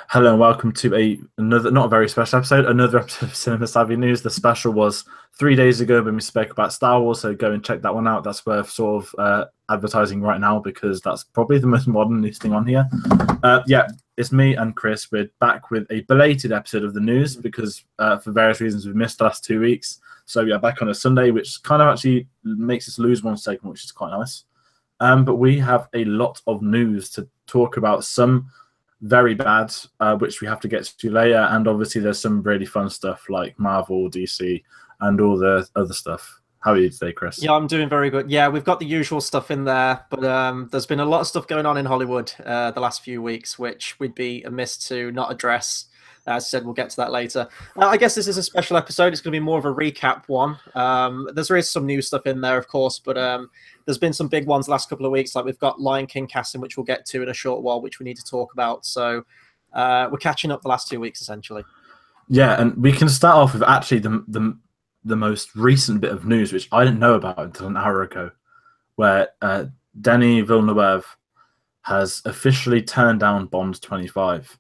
Hello and welcome to another not a very special episode, another episode of Cinema Savvy News. The special was 3 days ago when we spoke about Star Wars, so go and check that one out. That's worth sort of advertising right now because that's probably the most modern news thing on here. Yeah, it's me and Chris. We're back with a belated episode of the news because for various reasons we've missed the last 2 weeks. So we are back on a Sunday, which kind of actually makes us lose one segment, which is quite nice. But we have a lot of news to talk about. Some very bad, which we have to get to later, and obviously there's some really fun stuff like Marvel, DC, and all the other stuff. How are you today, Chris? Yeah, I'm doing very good. Yeah, we've got the usual stuff in there, but there's been a lot of stuff going on in Hollywood the last few weeks, which we'd be amiss to not address. As I said, we'll get to that later. I guess this is a special episode. It's going to be more of a recap one. There is some new stuff in there, of course, but there's been some big ones the last couple of weeks. Like we've got Lion King casting, which we'll get to in a short while, which we need to talk about. So we're catching up the last 2 weeks, essentially. Yeah, and we can start off with actually the most recent bit of news, which I didn't know about until an hour ago, where Denis Villeneuve has officially turned down Bond 25.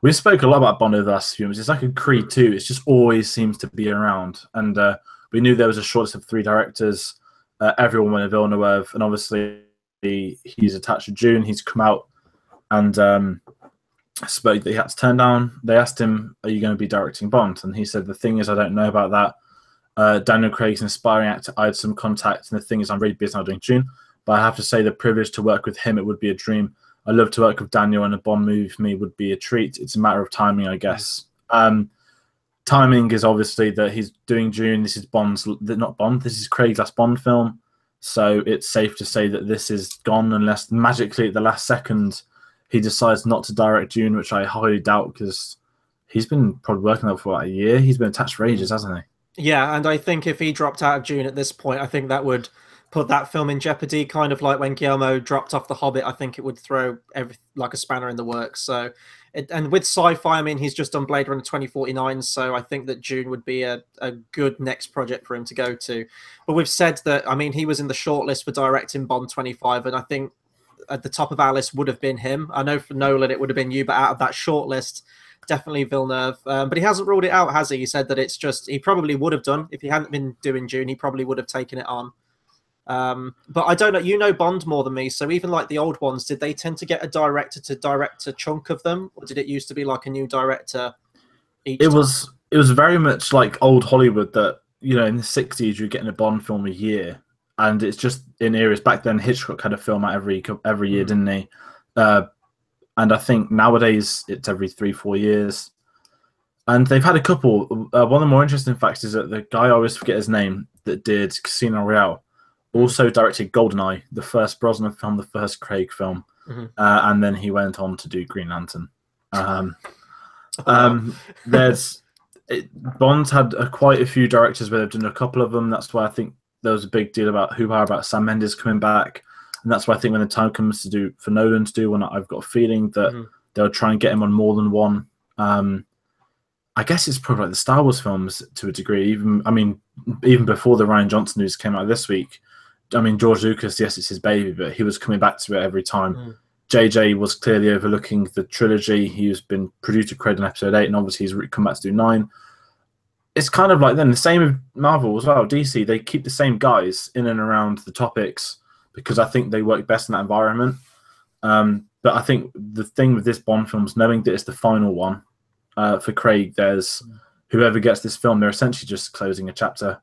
We spoke a lot about Bond over the last few months. It's like a Creed 2. It just always seems to be around. And we knew there was a shortlist of 3 directors. Everyone went to Villeneuve. And obviously, he's attached to June. He's come out and spoke that he had to turn down. They asked him, are you going to be directing Bond? And he said, the thing is, I don't know about that. Daniel Craig's an inspiring actor. I had some contact. And the thing is, I'm really busy now doing June. But I have to say the privilege to work with him, it would be a dream. I love to work with Daniel, and a Bond movie for me would be a treat. It's a matter of timing, I guess. Timing is obviously that he's doing June. This is not Bond. This is Craig's last Bond film, so it's safe to say that this is gone unless magically at the last second he decides not to direct June, which I highly doubt because he's been probably working on it for like a year. He's been attached for ages, hasn't he? Yeah, and I think if he dropped out of June at this point, I think that would put that film in jeopardy, kind of like when Guillermo dropped off The Hobbit. I think it would throw like a spanner in the works. So, and with sci-fi, I mean, he's just done Blade Runner 2049, so I think that June would be a good next project for him to go to. But we've said that, I mean, he was in the shortlist for directing Bond 25, and I think at the top of our list would have been him. I know for Nolan it would have been you, but out of that shortlist, definitely Villeneuve. But he hasn't ruled it out, has he? He said that it's just, he probably would have done, if he hadn't been doing June, he probably would have taken it on. But I don't know, you know Bond more than me, so even like the old ones, did they tend to get a director to direct a chunk of them, or did it used to be like a new director each time? It was very much like old Hollywood that, you know, in the 60s you're getting a Bond film a year, and it's just in areas back then. Hitchcock had a film out every year, didn't he? And I think nowadays it's every 3-4 years. And they've had a couple. One of the more interesting facts is that the guy, I always forget his name, that did Casino Royale, also directed GoldenEye, the first Brosnan film, the first Craig film, and then he went on to do Green Lantern. Bond's had quite a few directors where they've done a couple of them. That's why I think there was a big deal about about Sam Mendes coming back, and that's why I think when the time comes for Nolan to do one, I've got a feeling that they'll try and get him on more than one. I guess it's probably like the Star Wars films to a degree. Even before the Rian Johnson news came out this week. I mean, George Lucas, yes, it's his baby, but he was coming back to it every time. JJ was clearly overlooking the trilogy. He's been producer credit in episode 8, and obviously he's come back to do 9. It's kind of like then the same with Marvel as well. DC, they keep the same guys in and around the topics because I think they work best in that environment. But I think the thing with this Bond film is knowing that it's the final one for Craig. There's whoever gets this film, they're essentially just closing a chapter.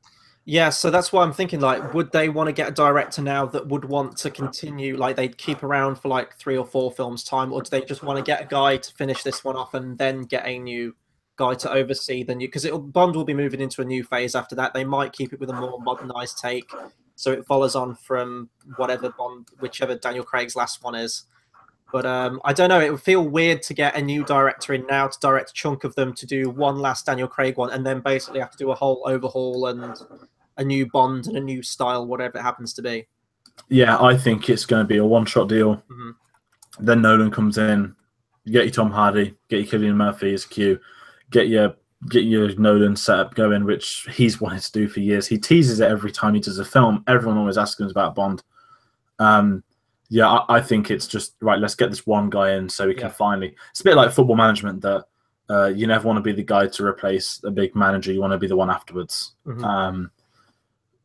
Yeah, so that's why I'm thinking, like, would they want to get a director now that would want to continue, like they'd keep around for like 3 or 4 films time, or do they just want to get a guy to finish this one off and then get a new guy to oversee the new, because Bond will be moving into a new phase after that. They might keep it with a more modernized take, so it follows on from whichever Daniel Craig's last one is. But I don't know, it would feel weird to get a new director in now to direct a chunk of them to do one last Daniel Craig one and then basically have to do a whole overhaul and a new Bond and a new style, whatever it happens to be. Yeah, I think it's going to be a one-shot deal. Then Nolan comes in, you get your Tom Hardy, get your Cillian Murphy as Q, get your Nolan setup going, which he's wanted to do for years. He teases it every time he does a film. Everyone always asks him about Bond. Yeah, I think it's just right. Let's get this one guy in so we can Yeah. finally. It's a bit like football management that you never want to be the guy to replace a big manager. You want to be the one afterwards.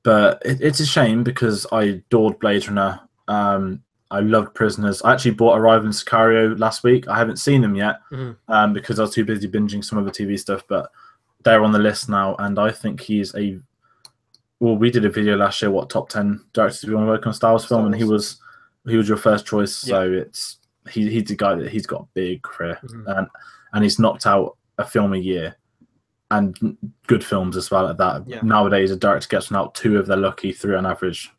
But it's a shame because I adored Blade Runner. I loved Prisoners. I actually bought Arrival and Sicario last week. I haven't seen them yet because I was too busy binging some other TV stuff. But they're on the list now, and I think he's a. Well, we did a video last year. What top 10 directors we want to work on a Star Wars film, and he was your first choice. So it's he's the guy that he's got a big career, and he's knocked out a film a year. And good films as well at that. Yeah. Nowadays, a director gets one out 2 if they're lucky, 3 on average.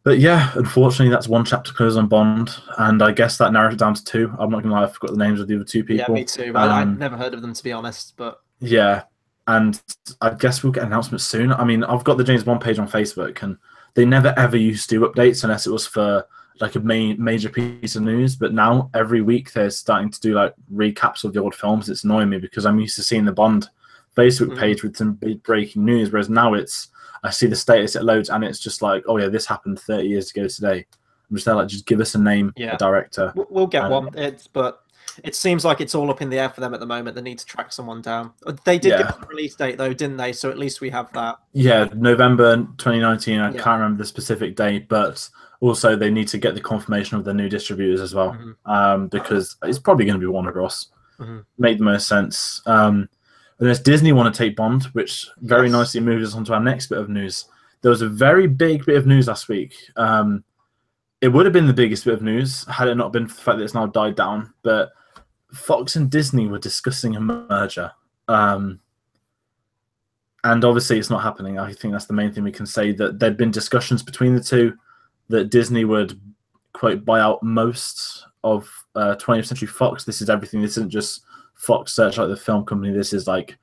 But yeah, unfortunately, that's one chapter closed on Bond, and I guess that narrows it down to 2. I'm not gonna lie, I forgot the names of the other 2 people. Yeah, me too. I've never heard of them, to be honest. But yeah, and I guess we'll get announcements soon. I mean, I've got the James Bond page on Facebook, and they never ever used to do updates unless it was for like a major piece of news. But now every week they're starting to do like recaps of the old films. It's annoying me because I'm used to seeing the Bond Facebook page with some big breaking news, whereas now I see the status, it loads, and it's just like, oh yeah, this happened 30 years ago today. I'm just there like, just give us a name, a director. We'll get one. But it seems like it's all up in the air for them at the moment. They need to track someone down. They did give us a release date though, didn't they? So at least we have that. Yeah, November 2019. I can't remember the specific date, but also they need to get the confirmation of the new distributors as well, because it's probably going to be Warner Bros. Make the most sense. Unless Disney want to take Bond, which very nicely moves us on to our next bit of news. There was a very big bit of news last week. It would have been the biggest bit of news had it not been for the fact that it's now died down. But Fox and Disney were discussing a merger. And obviously it's not happening. I think that's the main thing we can say, that there'd been discussions between the two that Disney would, quote, buy out most of 20th Century Fox. This is everything. This isn't just Fox Searchlight, the film company. This is like,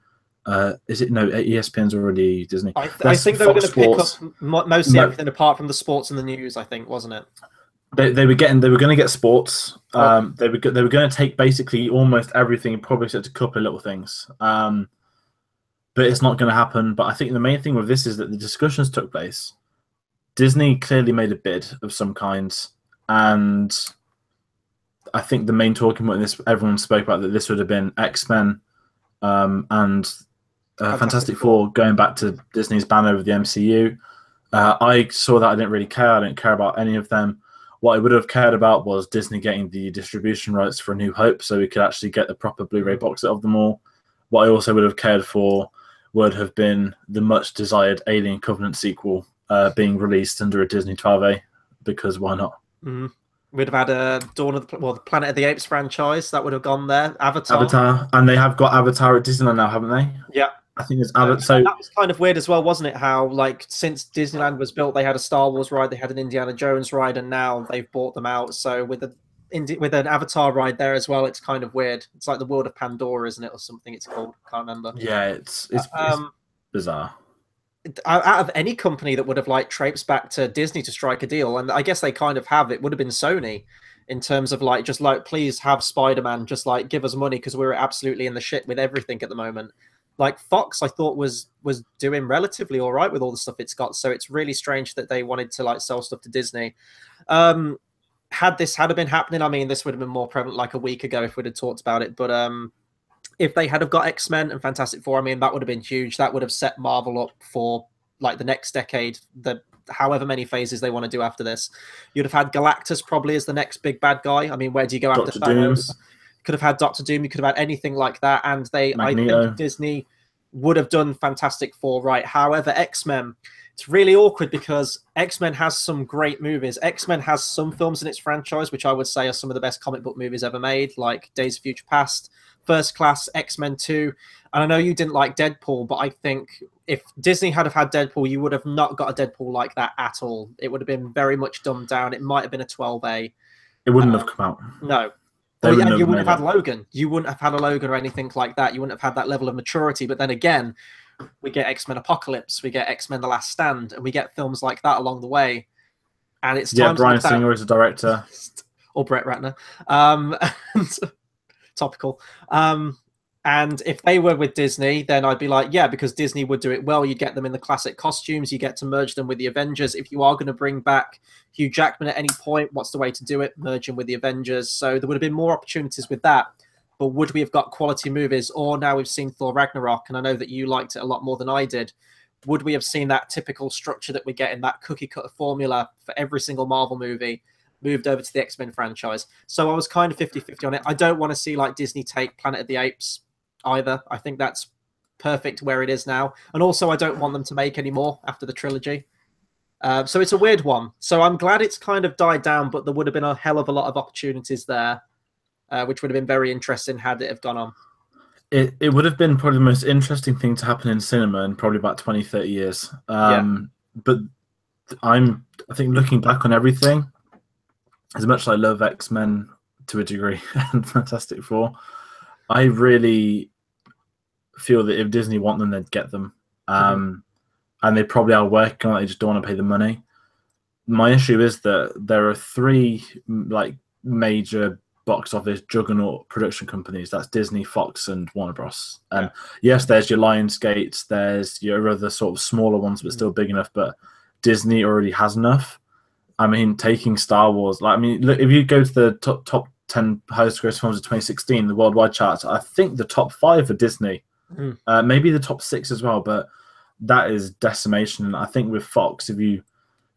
is it? No, ESPN's already Disney. I think they were going to pick up mostly everything apart from the sports and the news, I think, wasn't it? They were going to get sports. They were going to take basically almost everything, probably except a couple of little things. But it's not going to happen. But I think the main thing with this is that the discussions took place. Disney clearly made a bid of some kind, and I think the main talking point in this, everyone spoke about that this would have been X-Men and Fantastic Four going back to Disney's banner of the MCU. I saw that. I didn't really care. I didn't care about any of them. What I would have cared about was Disney getting the distribution rights for A New Hope so we could actually get the proper Blu-ray box set of them all. What I also would have cared for would have been the much-desired Alien Covenant sequel being released under a Disney 12A, because why not? We'd have had a the Planet of the Apes franchise that would have gone there. Avatar, and they have got Avatar at Disneyland now, haven't they? Yeah, I think it's Avatar. So that was kind of weird as well, wasn't it? How like since Disneyland was built, they had a Star Wars ride, they had an Indiana Jones ride, and now they've bought them out. So with an Avatar ride there as well, it's kind of weird. It's like the World of Pandora, isn't it, or something? It's called. Can't remember. Yeah, it's bizarre. Out of any company that would have like traipsed back to Disney to strike a deal, and I guess they kind of have, it would have been Sony, in terms of like just like, please have Spider-Man, just like give us money because we're absolutely in the shit with everything at the moment. Like Fox, I thought was doing relatively all right with all the stuff it's got, so it's really strange that they wanted to like sell stuff to Disney. Had it been happening, I mean, this would have been more prevalent like a week ago if we'd have talked about it, but if they had have got X-Men and Fantastic Four, I mean, that would have been huge. That would have set Marvel up for like the next decade, however many phases they want to do after this. You'd have had Galactus probably as the next big bad guy. I mean, where do you go after Thanos? Could have had Doctor Doom. You could have had anything like that. And I think Disney would have done Fantastic Four right. However, X-Men, it's really awkward because X-Men has some great movies. X-Men has some films in its franchise, which I would say are some of the best comic book movies ever made, like Days of Future Past, First Class, X-Men 2. And I know you didn't like Deadpool, but I think if Disney had had Deadpool, you would have not got a Deadpool like that at all. It would have been very much dumbed down. It might have been a 12A. It wouldn't have come out. No. You wouldn't have had Logan. You wouldn't have had a Logan or anything like that. You wouldn't have had that level of maturity. But then again, we get X-Men Apocalypse, we get X-Men The Last Stand, and we get films like that along the way. And it's Bryan like Singer is a director. Or Brett Ratner. Topical. And if they were with Disney, then I'd be like, yeah, because Disney would do it well. You get them in the classic costumes. You get to merge them with the Avengers. If you are going to bring back Hugh Jackman at any point, what's the way to do it? Merge him with the Avengers. So there would have been more opportunities with that. But would we have got quality movies? Or now we've seen Thor Ragnarok, and I know that you liked it a lot more than I did. Would we have seen that typical structure that we get in that cookie cutter formula for every single Marvel movie moved over to the X-Men franchise? So I was kind of 50-50 on it. I don't want to see like Disney take Planet of the Apes either. I think that's perfect where it is now. And also I don't want them to make any more after the trilogy. So it's a weird one. So I'm glad it's kind of died down, but there would have been a hell of a lot of opportunities there, which would have been very interesting had it have gone on. It would have been probably the most interesting thing to happen in cinema in probably about 20, 30 years. But I think looking back on everything, as much as I love X-Men to a degree and Fantastic Four, I really feel that if Disney want them, they'd get them. And they probably are working on it, they just don't want to pay the money. My issue is that there are three like major box office juggernaut production companies. That's Disney, Fox, and Warner Bros. And yes, there's your Lionsgates, there's your other sort of smaller ones, but still big enough. But Disney already has enough. I mean, taking Star Wars, like, I mean, look, if you go to the top 10 highest grossing films of 2016, the worldwide charts, I think the top 5 are Disney, maybe the top 6 as well. But that is decimation. And I think with Fox, if you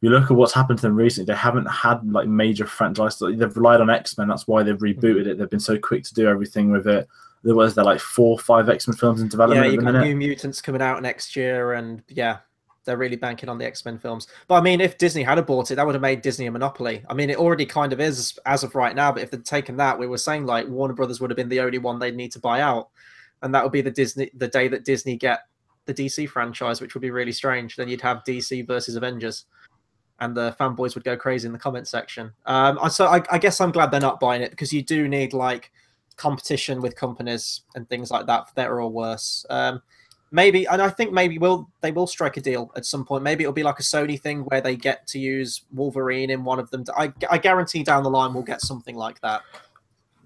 look at what's happened to them recently, they haven't had like major franchises. They've relied on X-Men. That's why they've rebooted it. They've been so quick to do everything with it. There was like 4 or 5 X-Men films in development. Yeah, you've got New Mutants coming out next year, and yeah, they're really banking on the X-Men films. But I mean, if Disney had bought it, that would have made Disney a monopoly. I mean, it already kind of is as of right now. But if they'd taken that, we were saying like Warner Brothers would have been the only one they'd need to buy out, and that would be the day that Disney get the DC franchise, which would be really strange. Then you'd have DC versus Avengers, and the fanboys would go crazy in the comment section. So I guess I'm glad they're not buying it, because you do need like competition with companies and things like that, for better or worse. Maybe, and I think maybe they will strike a deal at some point. Maybe it'll be like a Sony thing where they get to use Wolverine in one of them. I guarantee down the line we'll get something like that.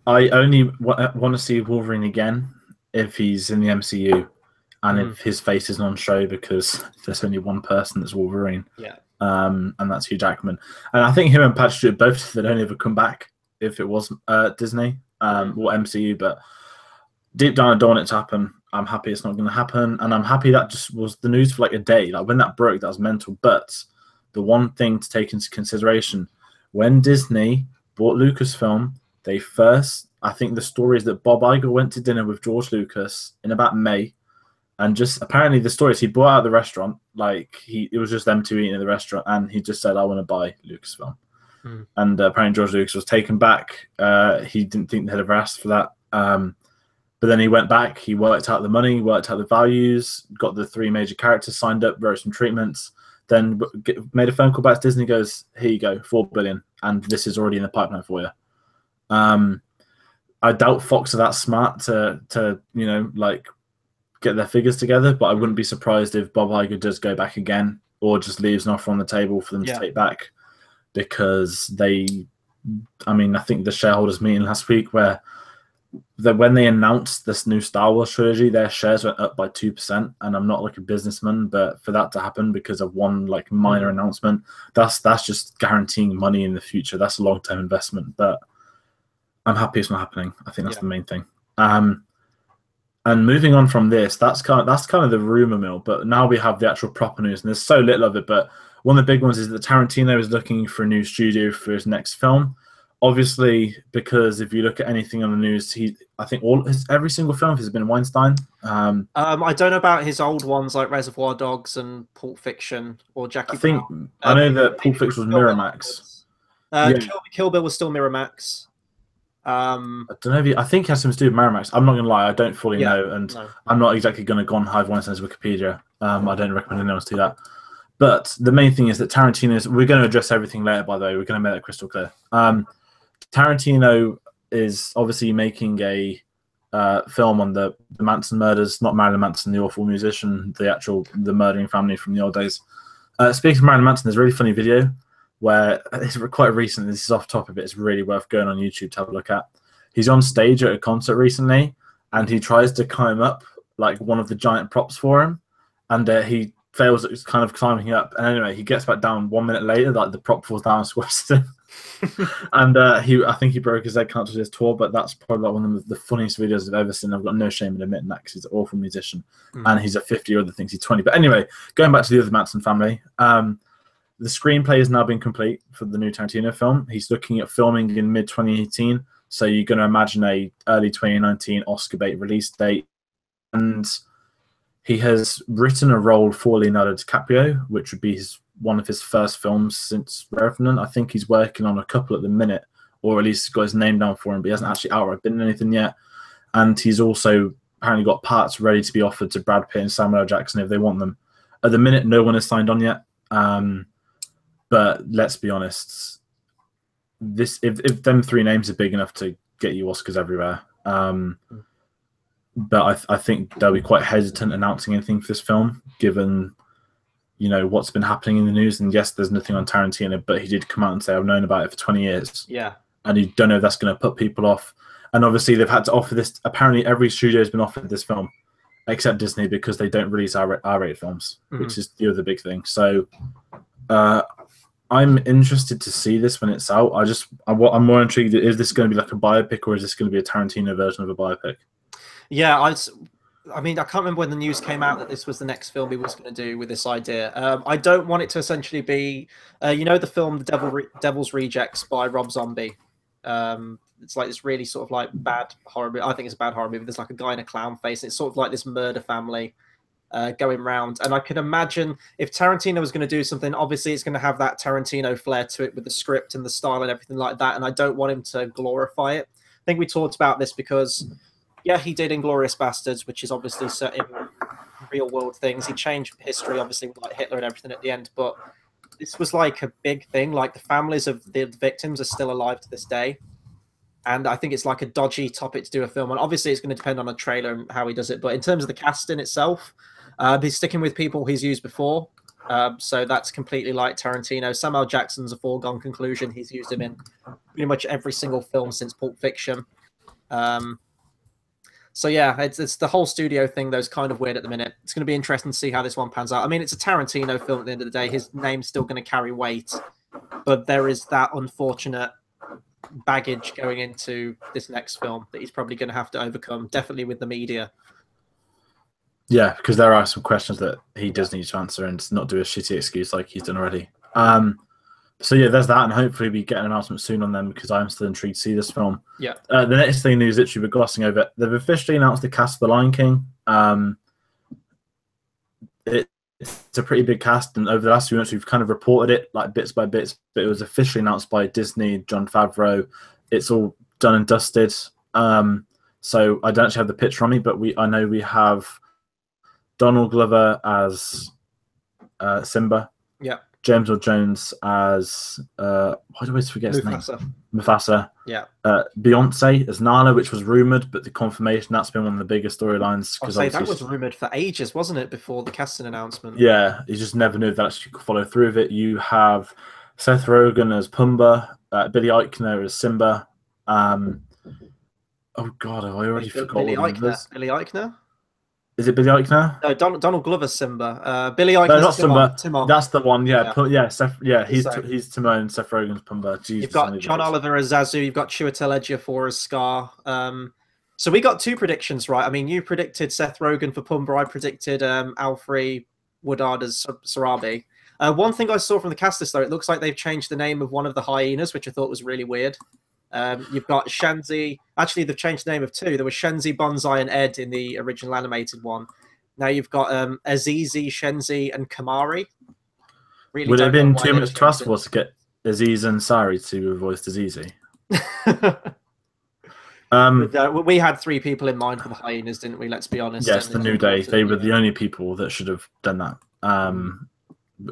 I only want to see Wolverine again if he's in the MCU and if his face is on show, because there's only one person that's Wolverine. Yeah. And that's Hugh Jackman. And I think him and Patrick Stewart both they'd only ever come back if it was Disney or MCU. But deep down, I don't want it to happen. I'm happy it's not going to happen, and I'm happy that just was the news for like a day. Like when that broke, that was mental. But the one thing to take into consideration, when Disney bought Lucasfilm, they first, I think the story is that Bob Iger went to dinner with George Lucas in about May. And just apparently the story is he bought out the restaurant, like it was just them two eating in the restaurant, and he just said, I want to buy Lucasfilm. And apparently George Lucas was taken back. He didn't think they'd ever asked for that. But then he went back, he worked out the money, worked out the values, got the 3 major characters signed up, wrote some treatments, then made a phone call back to Disney, goes, here you go, $4 billion, and this is already in the pipeline for you. I doubt Fox are that smart to you know, like, get their figures together, but I wouldn't be surprised if Bob Iger does go back again, or just leaves an offer on the table for them to take back, because I think the shareholders meeting last week where when they announced this new Star Wars trilogy, their shares went up by 2%. And I'm not like a businessman, but for that to happen because of one like minor announcement, that's just guaranteeing money in the future. That's a long-term investment, but I'm happy it's not happening. I think that's the main thing. And moving on from this, that's kind of the rumor mill. But now we have the actual proper news, and there's so little of it. But one of the big ones is that Tarantino is looking for a new studio for his next film. Obviously, because if you look at anything on the news, I think every single film has been Weinstein. I don't know about his old ones like Reservoir Dogs and Pulp Fiction or Jackie Brown. I know that Pulp Fiction was Miramax. Kill Bill was still Miramax. I don't know if I think it has something to do with Miramax. I'm not gonna lie, I don't fully know, and I'm not exactly gonna go on Hive Weinstein's Wikipedia. I don't recommend anyone else do that. But the main thing is that Tarantino's. We're going to address everything later, by the way. We're going to make that crystal clear. Tarantino is obviously making a film on the Manson murders, not Marilyn Manson, the awful musician, the murdering family from the old days. Speaking of Marilyn Manson, there's a really funny video where it's quite recent. This is off topic, but it's really worth going on YouTube to have a look at. He's on stage at a concert recently, and he tries to climb up like one of the giant props for him, and he fails at kind of climbing up. And anyway, he gets back down 1 minute later, like the prop falls down and squashes him. And I think he broke his leg, cancelled his tour, but that's probably like one of the funniest videos I've ever seen. I've got no shame in admitting that because he's an awful musician, and he's a 50 other things. He's 20. But anyway, going back to the other Manson family, the screenplay has now been complete for the new Tarantino film. He's looking at filming in mid 2018, so you're going to imagine a early 2019 Oscar bait release date, and he has written a role for Leonardo DiCaprio, which would be one of his first films since Revenant. I think he's working on a couple at the minute, or at least got his name down for him, but he hasn't actually outright been in anything yet. And he's also apparently got parts ready to be offered to Brad Pitt and Samuel L. Jackson if they want them. At the minute, no one has signed on yet. But let's be honest, if them three names are big enough to get you Oscars everywhere, but I think they'll be quite hesitant announcing anything for this film, given what's been happening in the news. And yes, there's nothing on Tarantino, but he did come out and say, I've known about it for 20 years. Yeah. And you don't know if that's going to put people off. And obviously they've had to offer this. Apparently every studio has been offered this film, except Disney, because they don't release R-rated films, which is the other big thing. So I'm interested to see this when it's out. I'm more intrigued. Is this going to be like a biopic, or is this going to be a Tarantino version of a biopic? Yeah, I mean, I can't remember when the news came out that this was the next film he was going to do with this idea. I don't want it to essentially be, the film The Devil's Rejects by Rob Zombie. It's like this really sort of like bad horror movie. I think it's a bad horror movie. There's like a guy in a clown face. And it's sort of like this murder family going round. And I can imagine if Tarantino was going to do something, obviously it's going to have that Tarantino flair to it with the script and the style and everything like that. And I don't want him to glorify it. I think we talked about this because, yeah, he did Inglourious Bastards, which is obviously set in real world things. He changed history, obviously, with like Hitler and everything at the end. But this was like a big thing. Like the families of the victims are still alive to this day. And I think it's like a dodgy topic to do a film. And obviously it's going to depend on a trailer and how he does it. But in terms of the casting itself, he's sticking with people he's used before. So that's completely like Tarantino. Samuel L. Jackson's a foregone conclusion. He's used him in pretty much every single film since Pulp Fiction. So yeah, it's the whole studio thing that's kind of weird at the minute. It's going to be interesting to see how this one pans out. I mean, it's a Tarantino film at the end of the day. His name's still going to carry weight. But there is that unfortunate baggage going into this next film that he's probably going to have to overcome, definitely with the media. Yeah, because there are some questions that he does need to answer and not do a shitty excuse like he's done already. So yeah, there's that, and hopefully we get an announcement soon on them because I'm still intrigued to see this film. Yeah. The next thing news, literally we're glossing over. They've officially announced the cast of The Lion King. It's a pretty big cast, and over the last few months we've kind of reported it like bits by bits, but it was officially announced by Disney, Jon Favreau. It's all done and dusted. So I don't actually have the picture on me, but I know we have Donald Glover as Simba. Yeah. James Earl Jones as why do I always forget his name? Mufasa. Yeah. Beyonce as Nala, which was rumored, but the confirmation, that's been one of the biggest storylines. I'll say that was rumored for ages, wasn't it, before the casting announcement? Yeah, you just never knew if that actually could follow through with it. You have Seth Rogen as Pumbaa, Billy Eichner as Simba. Oh God, have I already forgot Billy Eichner. Billy Eichner? Is it Billy Eichner? No, Donald Glover's Simba. Billy Eichner. No, not Simba. Timon. That's the one. Yeah, he's Timon. Seth Rogen's Pumbaa. Jesus, you've got John Oliver as Zazu. You've got Chiwetel Ejiofor as Scar. So we got two predictions right. I mean, you predicted Seth Rogen for Pumbaa. I predicted Alfre Woodard as Sarabi. One thing I saw from the cast list, though, it looks like they've changed the name of one of the hyenas, which I thought was really weird. You've got Shenzi. Actually, they've changed the name of two. There was Shenzi, Bonsai, and Ed in the original animated one. Now you've got Azizi, Shenzi, and Kamari. Really would it have been too much to ask for to get Aziz Ansari to voice Azizi? We had three people in mind for the hyenas, didn't we? Let's be honest. Yes, the New Day. They were the only people that should have done that.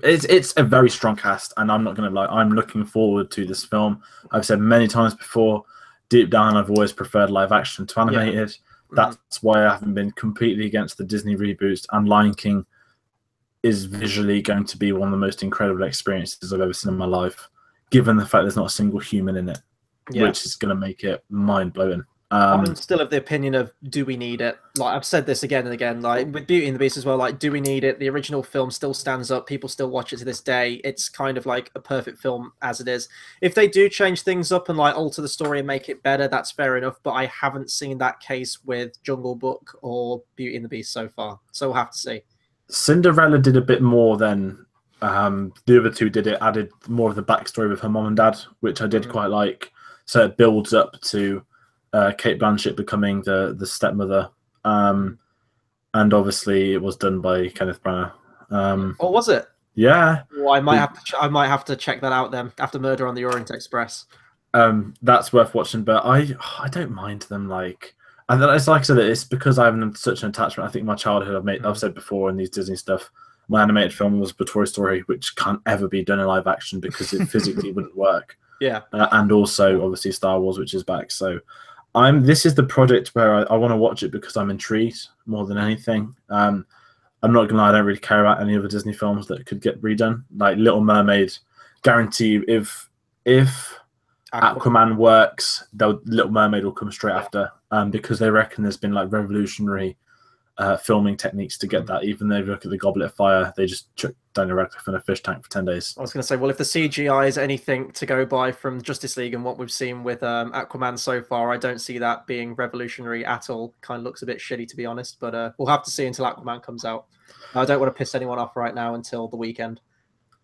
It's a very strong cast, and I'm not going to lie, I'm looking forward to this film. I've said many times before, deep down, I've always preferred live action to animated. Yeah. That's why I haven't been completely against the Disney reboots, and Lion King is visually going to be one of the most incredible experiences I've ever seen in my life, given the fact there's not a single human in it, which is going to make it mind-blowing. I'm still of the opinion of, do we need it? Like, I've said this again and again, like with Beauty and the Beast as well, like, do we need it? The original film still stands up. People still watch it to this day. It's kind of like a perfect film as it is. If they do change things up and like alter the story and make it better, that's fair enough. But I haven't seen that case with Jungle Book or Beauty and the Beast so far. So we'll have to see. Cinderella did a bit more than the other two did. It added more of the backstory with her mom and dad, which I did quite like. So it builds up to Kate Blanchett becoming the stepmother, and obviously it was done by Kenneth Branagh. Or was it? Yeah. Well, I might have to check that out then after Murder on the Orient Express. That's worth watching, but I don't mind them. Like, and it's like I said, it's because I have such an attachment. I think my childhood, I've said before in these Disney stuff, my animated film was The Toy Story, which can't ever be done in live action because it physically wouldn't work. Yeah. And also obviously Star Wars, which is back. So this is the project where I want to watch it because I'm intrigued more than anything. I'm not gonna lie, I don't really care about any other Disney films that could get redone. Like Little Mermaid, guarantee if Aquaman works, Little Mermaid will come straight after. Because they reckon there's been like revolutionary filming techniques to get that. Even though if you look at the Goblet of Fire, they just chucked Daniel Radcliffe in a fish tank for 10 days. I was going to say, well, if the CGI is anything to go by from Justice League and what we've seen with Aquaman so far, I don't see that being revolutionary at all. Kind of looks a bit shitty, to be honest, but we'll have to see until Aquaman comes out. I don't want to piss anyone off right now until the weekend.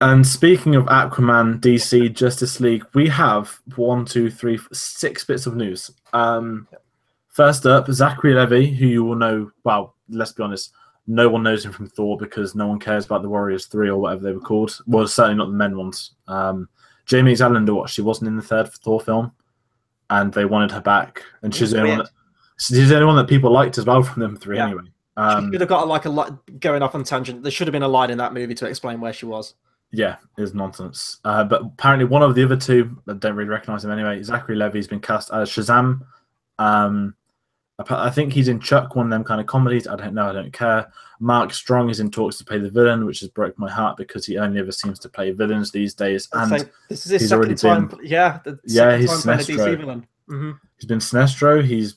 And speaking of Aquaman, DC, Justice League, we have 6 bits of news. First up, Zachary Levi, who you will know, well, let's be honest, no one knows him from Thor because no one cares about the Warriors 3 or whatever they were called. Well, certainly not the men ones. Jamie Alexander, she wasn't in the third Thor film, and they wanted her back. And she's the only one that people liked as well from them 3 anyway. She should have got a lot going off on tangent. There should have been a line in that movie to explain where she was. Yeah, it's nonsense. But apparently one of the other two, I don't really recognise him anyway, Zachary Levi's been cast as Shazam. I think he's in Chuck, one of them kind of comedies. I don't know. I don't care. Mark Strong is in talks to play the villain, which has broke my heart because he only ever seems to play villains these days. And this is his second time. He's Sinestro. Villain. He's been Sinestro. He's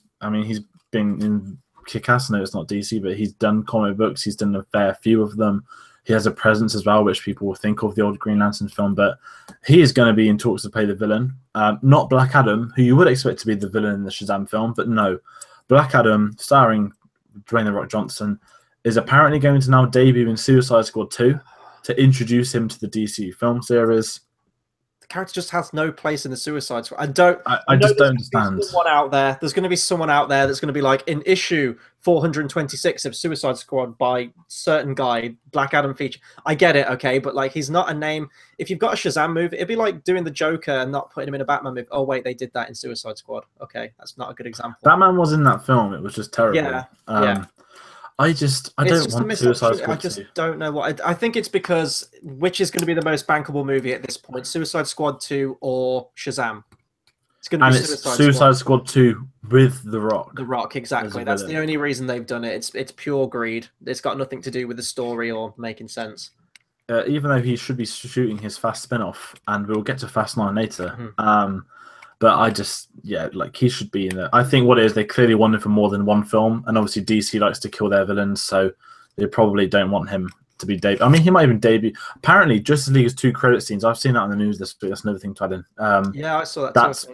been in Kick-Ass. No, it's not DC, but he's done comic books. He's done a fair few of them. He has a presence as well, which people will think of the old Green Lantern film, but he is going to be in talks to play the villain. Not Black Adam, who you would expect to be the villain in the Shazam film, but no. Black Adam, starring Dwayne "The Rock" Johnson, is apparently going to now debut in Suicide Squad 2 to introduce him to the DC film series. The character just has no place in the Suicide Squad. I just don't understand. There's going to be someone out there that's going to be like, in issue 426 of Suicide Squad by certain guy, Black Adam feature. I get it, okay, but like, he's not a name. If you've got a Shazam movie, it'd be like doing the Joker and not putting him in a Batman movie. Oh wait, they did that in Suicide Squad. Okay, that's not a good example. Batman was in that film. It was just terrible. Yeah. I don't want Suicide Squad. I just don't know what. I think it's because which is going to be the most bankable movie at this point: Suicide Squad 2 or Shazam. It's going to be Suicide Squad 2 with The Rock. The Rock, exactly. That's the only reason they've done it. It's pure greed. It's got nothing to do with the story or making sense. Even though he should be shooting his Fast spin-off, and we'll get to Fast 9 later. But he should be in there. I think what it is, they clearly want him for more than one film, and obviously DC likes to kill their villains, so they probably don't want him to be debut. I mean, he might even debut. Apparently, Justice League has 2 credit scenes. I've seen that on the news this week. That's another thing to add in. Yeah, I saw that. That's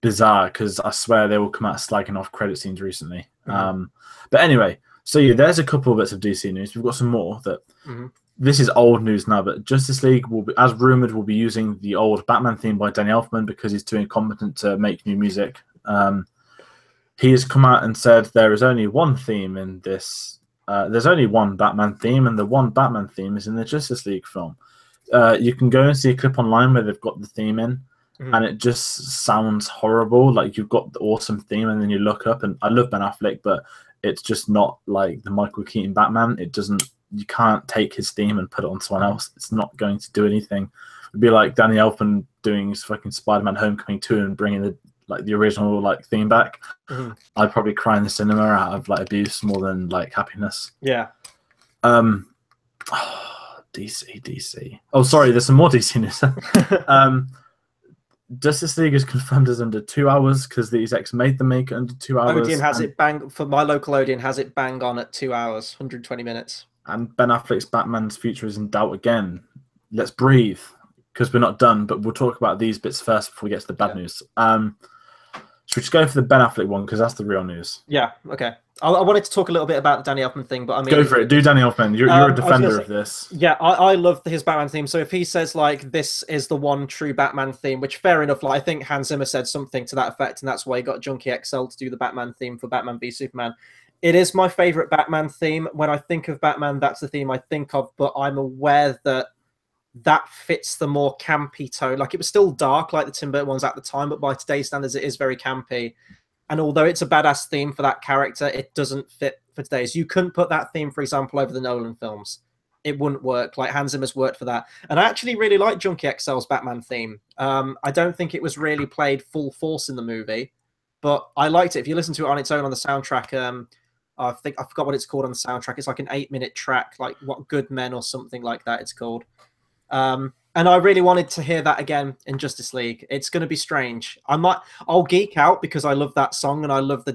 bizarre because I swear they will come out slagging off credit scenes recently. But anyway, so yeah, there's a couple of bits of DC news. We've got some more that. This is old news now, but Justice League will be, as rumored, will be using the old Batman theme by Danny Elfman because he's too incompetent to make new music. He has come out and said there is only one theme in this. There's only one Batman theme, and the one Batman theme is in the Justice League film. You can go and see a clip online where they've got the theme in, and it just sounds horrible. Like you've got the awesome theme, and then you look up, and I love Ben Affleck, but it's just not like the Michael Keaton Batman. It doesn't. You can't take his theme and put it on someone else. It's not going to do anything. It'd be like Danny Elfman doing his fucking Spider-Man Homecoming 2 and bringing the original theme back. I'd probably cry in the cinema out of abuse more than happiness. Yeah. DC. Oh, sorry. There's some more DC news. Justice League is confirmed as under 2 hours because the execs made them make it under 2 hours. Odeon has it bang for my local Odeon has it bang on at 2 hours, 120 minutes. And Ben Affleck's Batman's future is in doubt again. Let's breathe because we're not done, but we'll talk about these bits first before we get to the bad news. Should we just go for the Ben Affleck one because that's the real news? Yeah, okay. I wanted to talk a little bit about the Danny Elfman thing, but I mean, go for it. Do Danny Elfman. You're a defender of this. Yeah, I love his Batman theme. So if he says like this is the one true Batman theme, which fair enough. Like I think Hans Zimmer said something to that effect, and that's why he got Junkie XL to do the Batman theme for Batman v Superman. It is my favorite Batman theme. When I think of Batman, that's the theme I think of. But I'm aware that fits the more campy tone. Like it was still dark, like the Tim Burton ones at the time, but by today's standards, it is very campy. And although it's a badass theme for that character, it doesn't fit for today's. You couldn't put that theme, for example, over the Nolan films. It wouldn't work. Like Hans Zimmer's worked for that. And I actually really like Junkie XL's Batman theme. I don't think it was really played full force in the movie, but I liked it. If you listen to it on its own on the soundtrack, I forgot what it's called on the soundtrack. It's like an 8-minute track, like What Good Men or something like that it's called. And I really wanted to hear that again in Justice League. It's going to be strange. I'll geek out because I love that song and I love the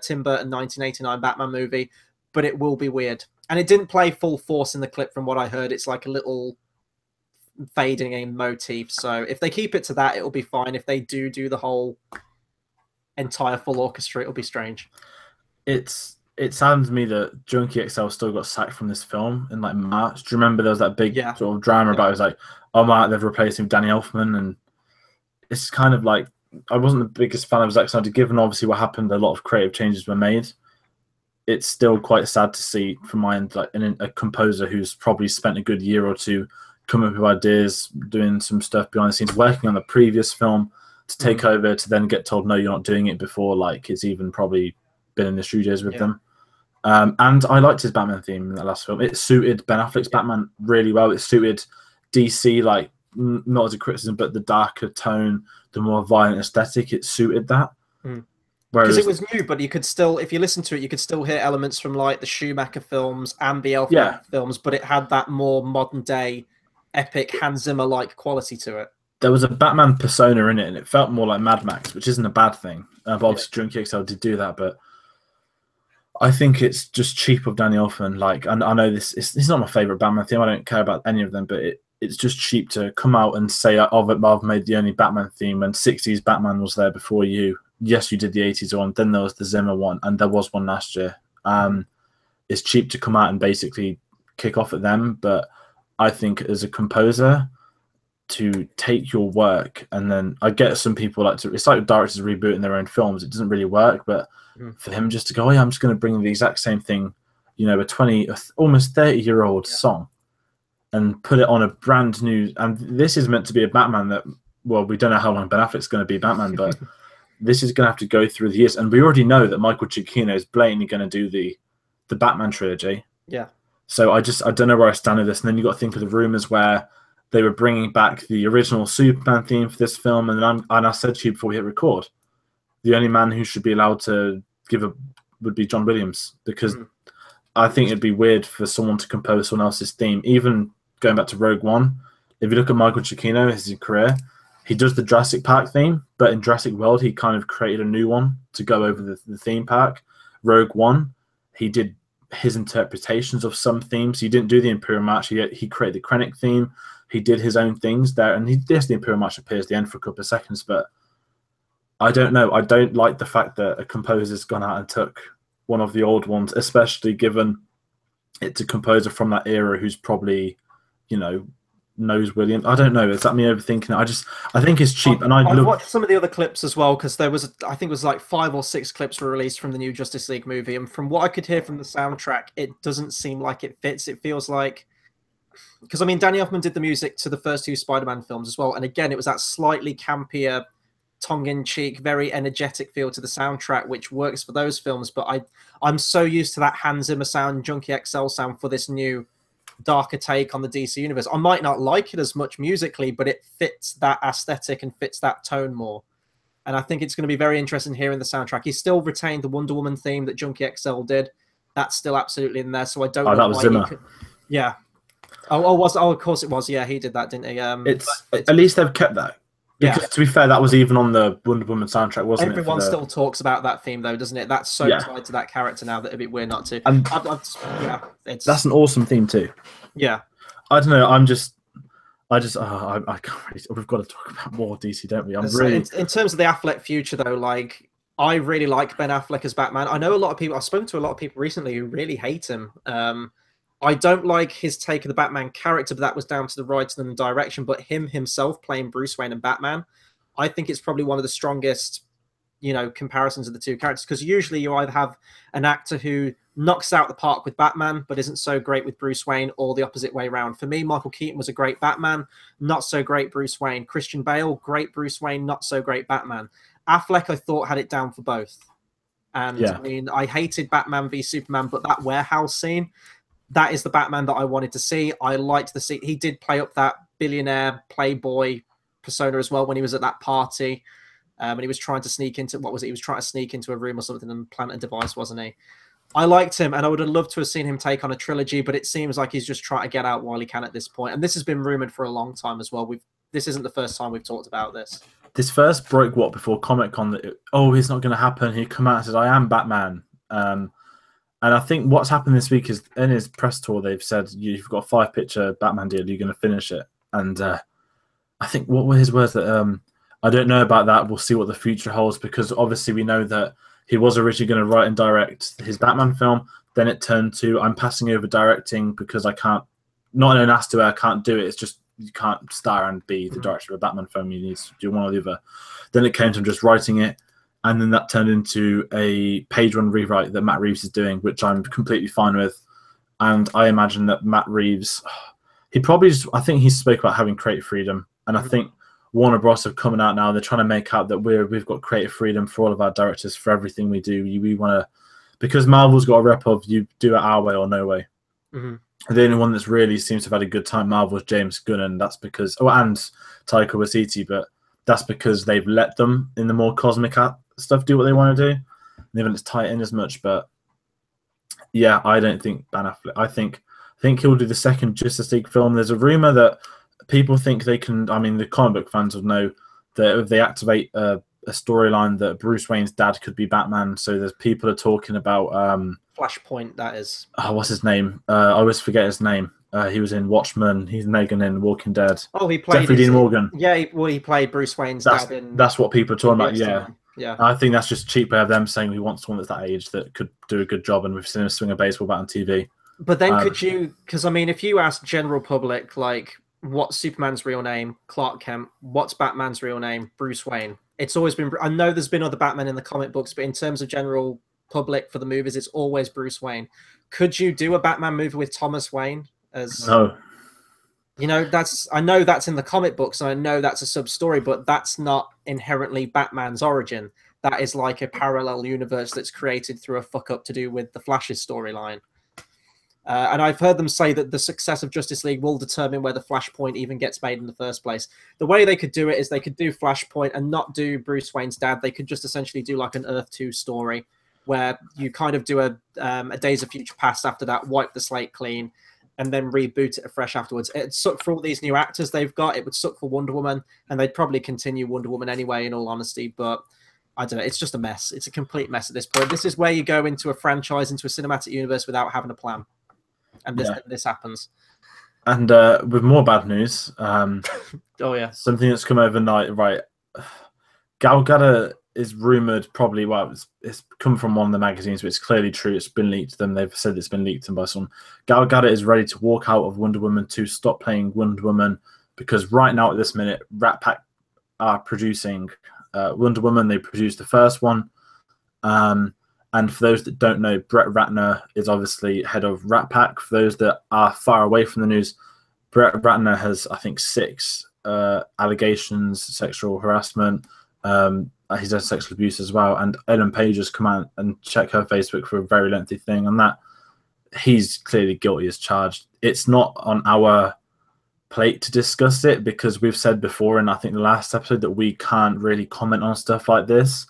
Tim Burton 1989 Batman movie, but it will be weird. And it didn't play full force in the clip from what I heard. It's like a little fading in motif. So if they keep it to that, it'll be fine. If they do the whole entire full orchestra, it'll be strange. It sounds to me that Junkie XL still got sacked from this film in like March. Do you remember there was that big sort of drama about it? It was like, oh my, they've replaced him with Danny Elfman, and it's kind of like I wasn't the biggest fan of Zack Snyder, given obviously what happened. A lot of creative changes were made. It's still quite sad to see from my end, like a composer who's probably spent a good year or two coming up with ideas, doing some stuff behind the scenes, working on the previous film to take over, to then get told no, you're not doing it before like it's even probably been in the studios with them. And I liked his Batman theme in that last film. It suited Ben Affleck's Batman really well. It suited DC, like not as a criticism, but the darker tone, the more violent aesthetic. It suited that. Because it was new, but you could still, if you listen to it, you could still hear elements from like the Schumacher films and the Elfman films, but it had that more modern day, epic Hans Zimmer like quality to it. There was a Batman persona in it, and it felt more like Mad Max, which isn't a bad thing. But obviously, Junkie XL did do that, but I think it's just cheap of Danny Elfman. Like, I know it's not my favorite Batman theme. I don't care about any of them, but it's just cheap to come out and say, I've made the only Batman theme, and 60s Batman was there before you. Yes, you did the 80s one. Then there was the Zimmer one, and there was one last year. It's cheap to come out and basically kick off at them, but I think as a composer, to take your work and then I get some people like to. It's like directors rebooting their own films. It doesn't really work, but for him just to go, oh yeah, I'm just going to bring the exact same thing, almost 30-year-old song, and put it on a brand new. And this is meant to be a Batman that, well, we don't know how long Ben Affleck's going to be Batman, but this is going to have to go through the years. And we already know that Michael Giacchino is blatantly going to do the Batman trilogy. Yeah. So I don't know where I stand with this. And then you got to think of the rumors where they were bringing back the original Superman theme for this film, and I said to you before we hit record, the only man who should be allowed to would be John Williams, because I think it'd be weird for someone to compose someone else's theme. Even going back to Rogue One, if you look at Michael Giacchino, his career, he does the Jurassic Park theme, but in Jurassic World, he kind of created a new one to go over the theme park. Rogue One, he did his interpretations of some themes. He didn't do the Imperial March. He created the Krennic theme. He did his own things there, and the Imperial March appears at the end for a couple of seconds, but I don't know. I don't like the fact that a composer's gone out and took one of the old ones, especially given it's a composer from that era who's probably, knows Williams. I don't know. Is that me overthinking it? I think it's cheap. I've watched some of the other clips as well, because there was, I think it was like 5 or 6 clips were released from the new Justice League movie, and from what I could hear from the soundtrack, it doesn't seem like it fits. It feels like, because I mean, Danny Elfman did the music to the first 2 Spider-Man films as well, and again, it was that slightly campier, tongue-in-cheek, very energetic feel to the soundtrack, which works for those films. But I'm so used to that Hans Zimmer sound, Junkie XL sound for this new darker take on the DC universe. I might not like it as much musically, but it fits that aesthetic and fits that tone more. And I think it's going to be very interesting hearing the soundtrack. He still retained the Wonder Woman theme that Junkie XL did. That's still absolutely in there. So I don't know. That was Zimmer. Yeah. Of course it was. Yeah, he did that, didn't he? At least they've kept that. Yeah. Because to be fair, that was even on the Wonder Woman soundtrack, wasn't it? Everyone still talks about that theme, though, doesn't it? That's so Yeah. tied to that character now that it'd be weird not to. And Yeah, it's that's an awesome theme too. yeah. I don't know. I can't really, we've got to talk about more DC, don't we? I'm So really in terms of the Affleck future, though, like I really like Ben Affleck as Batman. I know a lot of people. I've spoken to a lot of people recently who really hate him. I don't like his take of the Batman character, but that was down to the writing and the direction. But him himself playing Bruce Wayne and Batman, I think it's probably one of the strongest, comparisons of the two characters. Because usually you either have an actor who knocks out the park with Batman, but isn't so great with Bruce Wayne, or the opposite way around. For me, Michael Keaton was a great Batman, not so great Bruce Wayne. Christian Bale, great Bruce Wayne, not so great Batman. Affleck, I thought, had it down for both. And yeah. I mean, I hated Batman v Superman, but that warehouse scene, that is the Batman that I wanted to see. I liked the scene. He did play up that billionaire playboy persona as well when he was at that party. And he was trying to sneak into, what was it? He was trying to sneak into a room or something and plant a device, wasn't he? I liked him, and I would have loved to have seen him take on a trilogy, but it seems like he's just trying to get out while he can at this point. And this has been rumored for a long time as well. This isn't the first time we've talked about this. This first broke before Comic-Con that it's not going to happen. He come out and said, "I am Batman." And I think what's happened this week is in his press tour they've said you've got a 5-picture Batman deal. You're going to finish it, and I think what were his words that I don't know about that. We'll see what the future holds, because obviously we know that he was originally going to write and direct his Batman film. Then it turned to I'm passing over directing because I can't, not in an nasty way, I can't do it. It's just you can't star and be the director of a Batman film. You need to do one or the other. Then it came to him just writing it. And then that turned into a page one rewrite that Matt Reeves is doing, which I'm completely fine with. And I imagine that Matt Reeves, I think he spoke about having creative freedom. And I think Warner Bros. Have coming out now. They're trying to make out that we've got creative freedom for all of our directors for everything we do. We want to, because Marvel's got a rep of you do it our way or no way. Mm-hmm. The only one that's really seems to have had a good time Marvel is James Gunn, and that's because and Taika Waititi, but that's because they've let them in the more cosmic stuff do what they want to do. They haven't tied in as much, but yeah, I don't think Ben Affleck. I think he'll do the second Justice League film. There's a rumor that people think they can. I mean, the comic book fans will know that if they activate a storyline that Bruce Wayne's dad could be Batman. So there's people are talking about Flashpoint. That is. What's his name? I always forget his name. He was in Watchmen. He's Negan in Walking Dead. Oh, he played Jeffrey Dean Morgan. Yeah, he played Bruce Wayne's dad in. That's what people are talking about. Yeah. Yeah, I think that's just cheap of them saying we want someone that's that age that could do a good job, and we've seen him swing a baseball bat on TV. But then could you? Because I mean, if you ask general public, like, what's Superman's real name? Clark Kent. What's Batman's real name? Bruce Wayne. It's always been. I know there's been other Batman in the comic books, but in terms of general public for the movies, it's always Bruce Wayne. Could you do a Batman movie with Thomas Wayne as? No. I know that's in the comic books, and I know that's a sub story, but that's not inherently Batman's origin. That is like a parallel universe that's created through a fuck up to do with the Flash's storyline. And I've heard them say that the success of Justice League will determine whether Flashpoint even gets made in the first place. The way they could do it is they could do Flashpoint and not do Bruce Wayne's dad. They could just essentially do like an Earth 2 story where you kind of do a Days of Future Past after that, wipe the slate clean, and then reboot it afresh afterwards. It'd suck for all these new actors they've got. It would suck for Wonder Woman, and they'd probably continue Wonder Woman anyway, in all honesty. But I don't know. It's just a mess. It's a complete mess at this point. This is where you go into a franchise, into a cinematic universe without having a plan. And this happens. And with more bad news, oh yeah, something that's come overnight. Right, Gal Gadot is rumored probably. Well, it's come from one of the magazines, but it's clearly true. It's been leaked to them. They've said it's been leaked to them by someone. Gal Gadot is ready to walk out of Wonder Woman to stop playing Wonder Woman because right now at this minute, Rat Pack are producing Wonder Woman. They produced the first one. And for those that don't know, Brett Ratner is obviously head of Rat Pack. For those that are far away from the news, Brett Ratner has, I think, 6 allegations, sexual harassment. He's done sexual abuse as well. And Ellen Page has come out and checked her Facebook for a very lengthy thing on that. He's clearly guilty as charged. It's not on our plate to discuss it because we've said before, and I think the last episode, that we can't really comment on stuff like this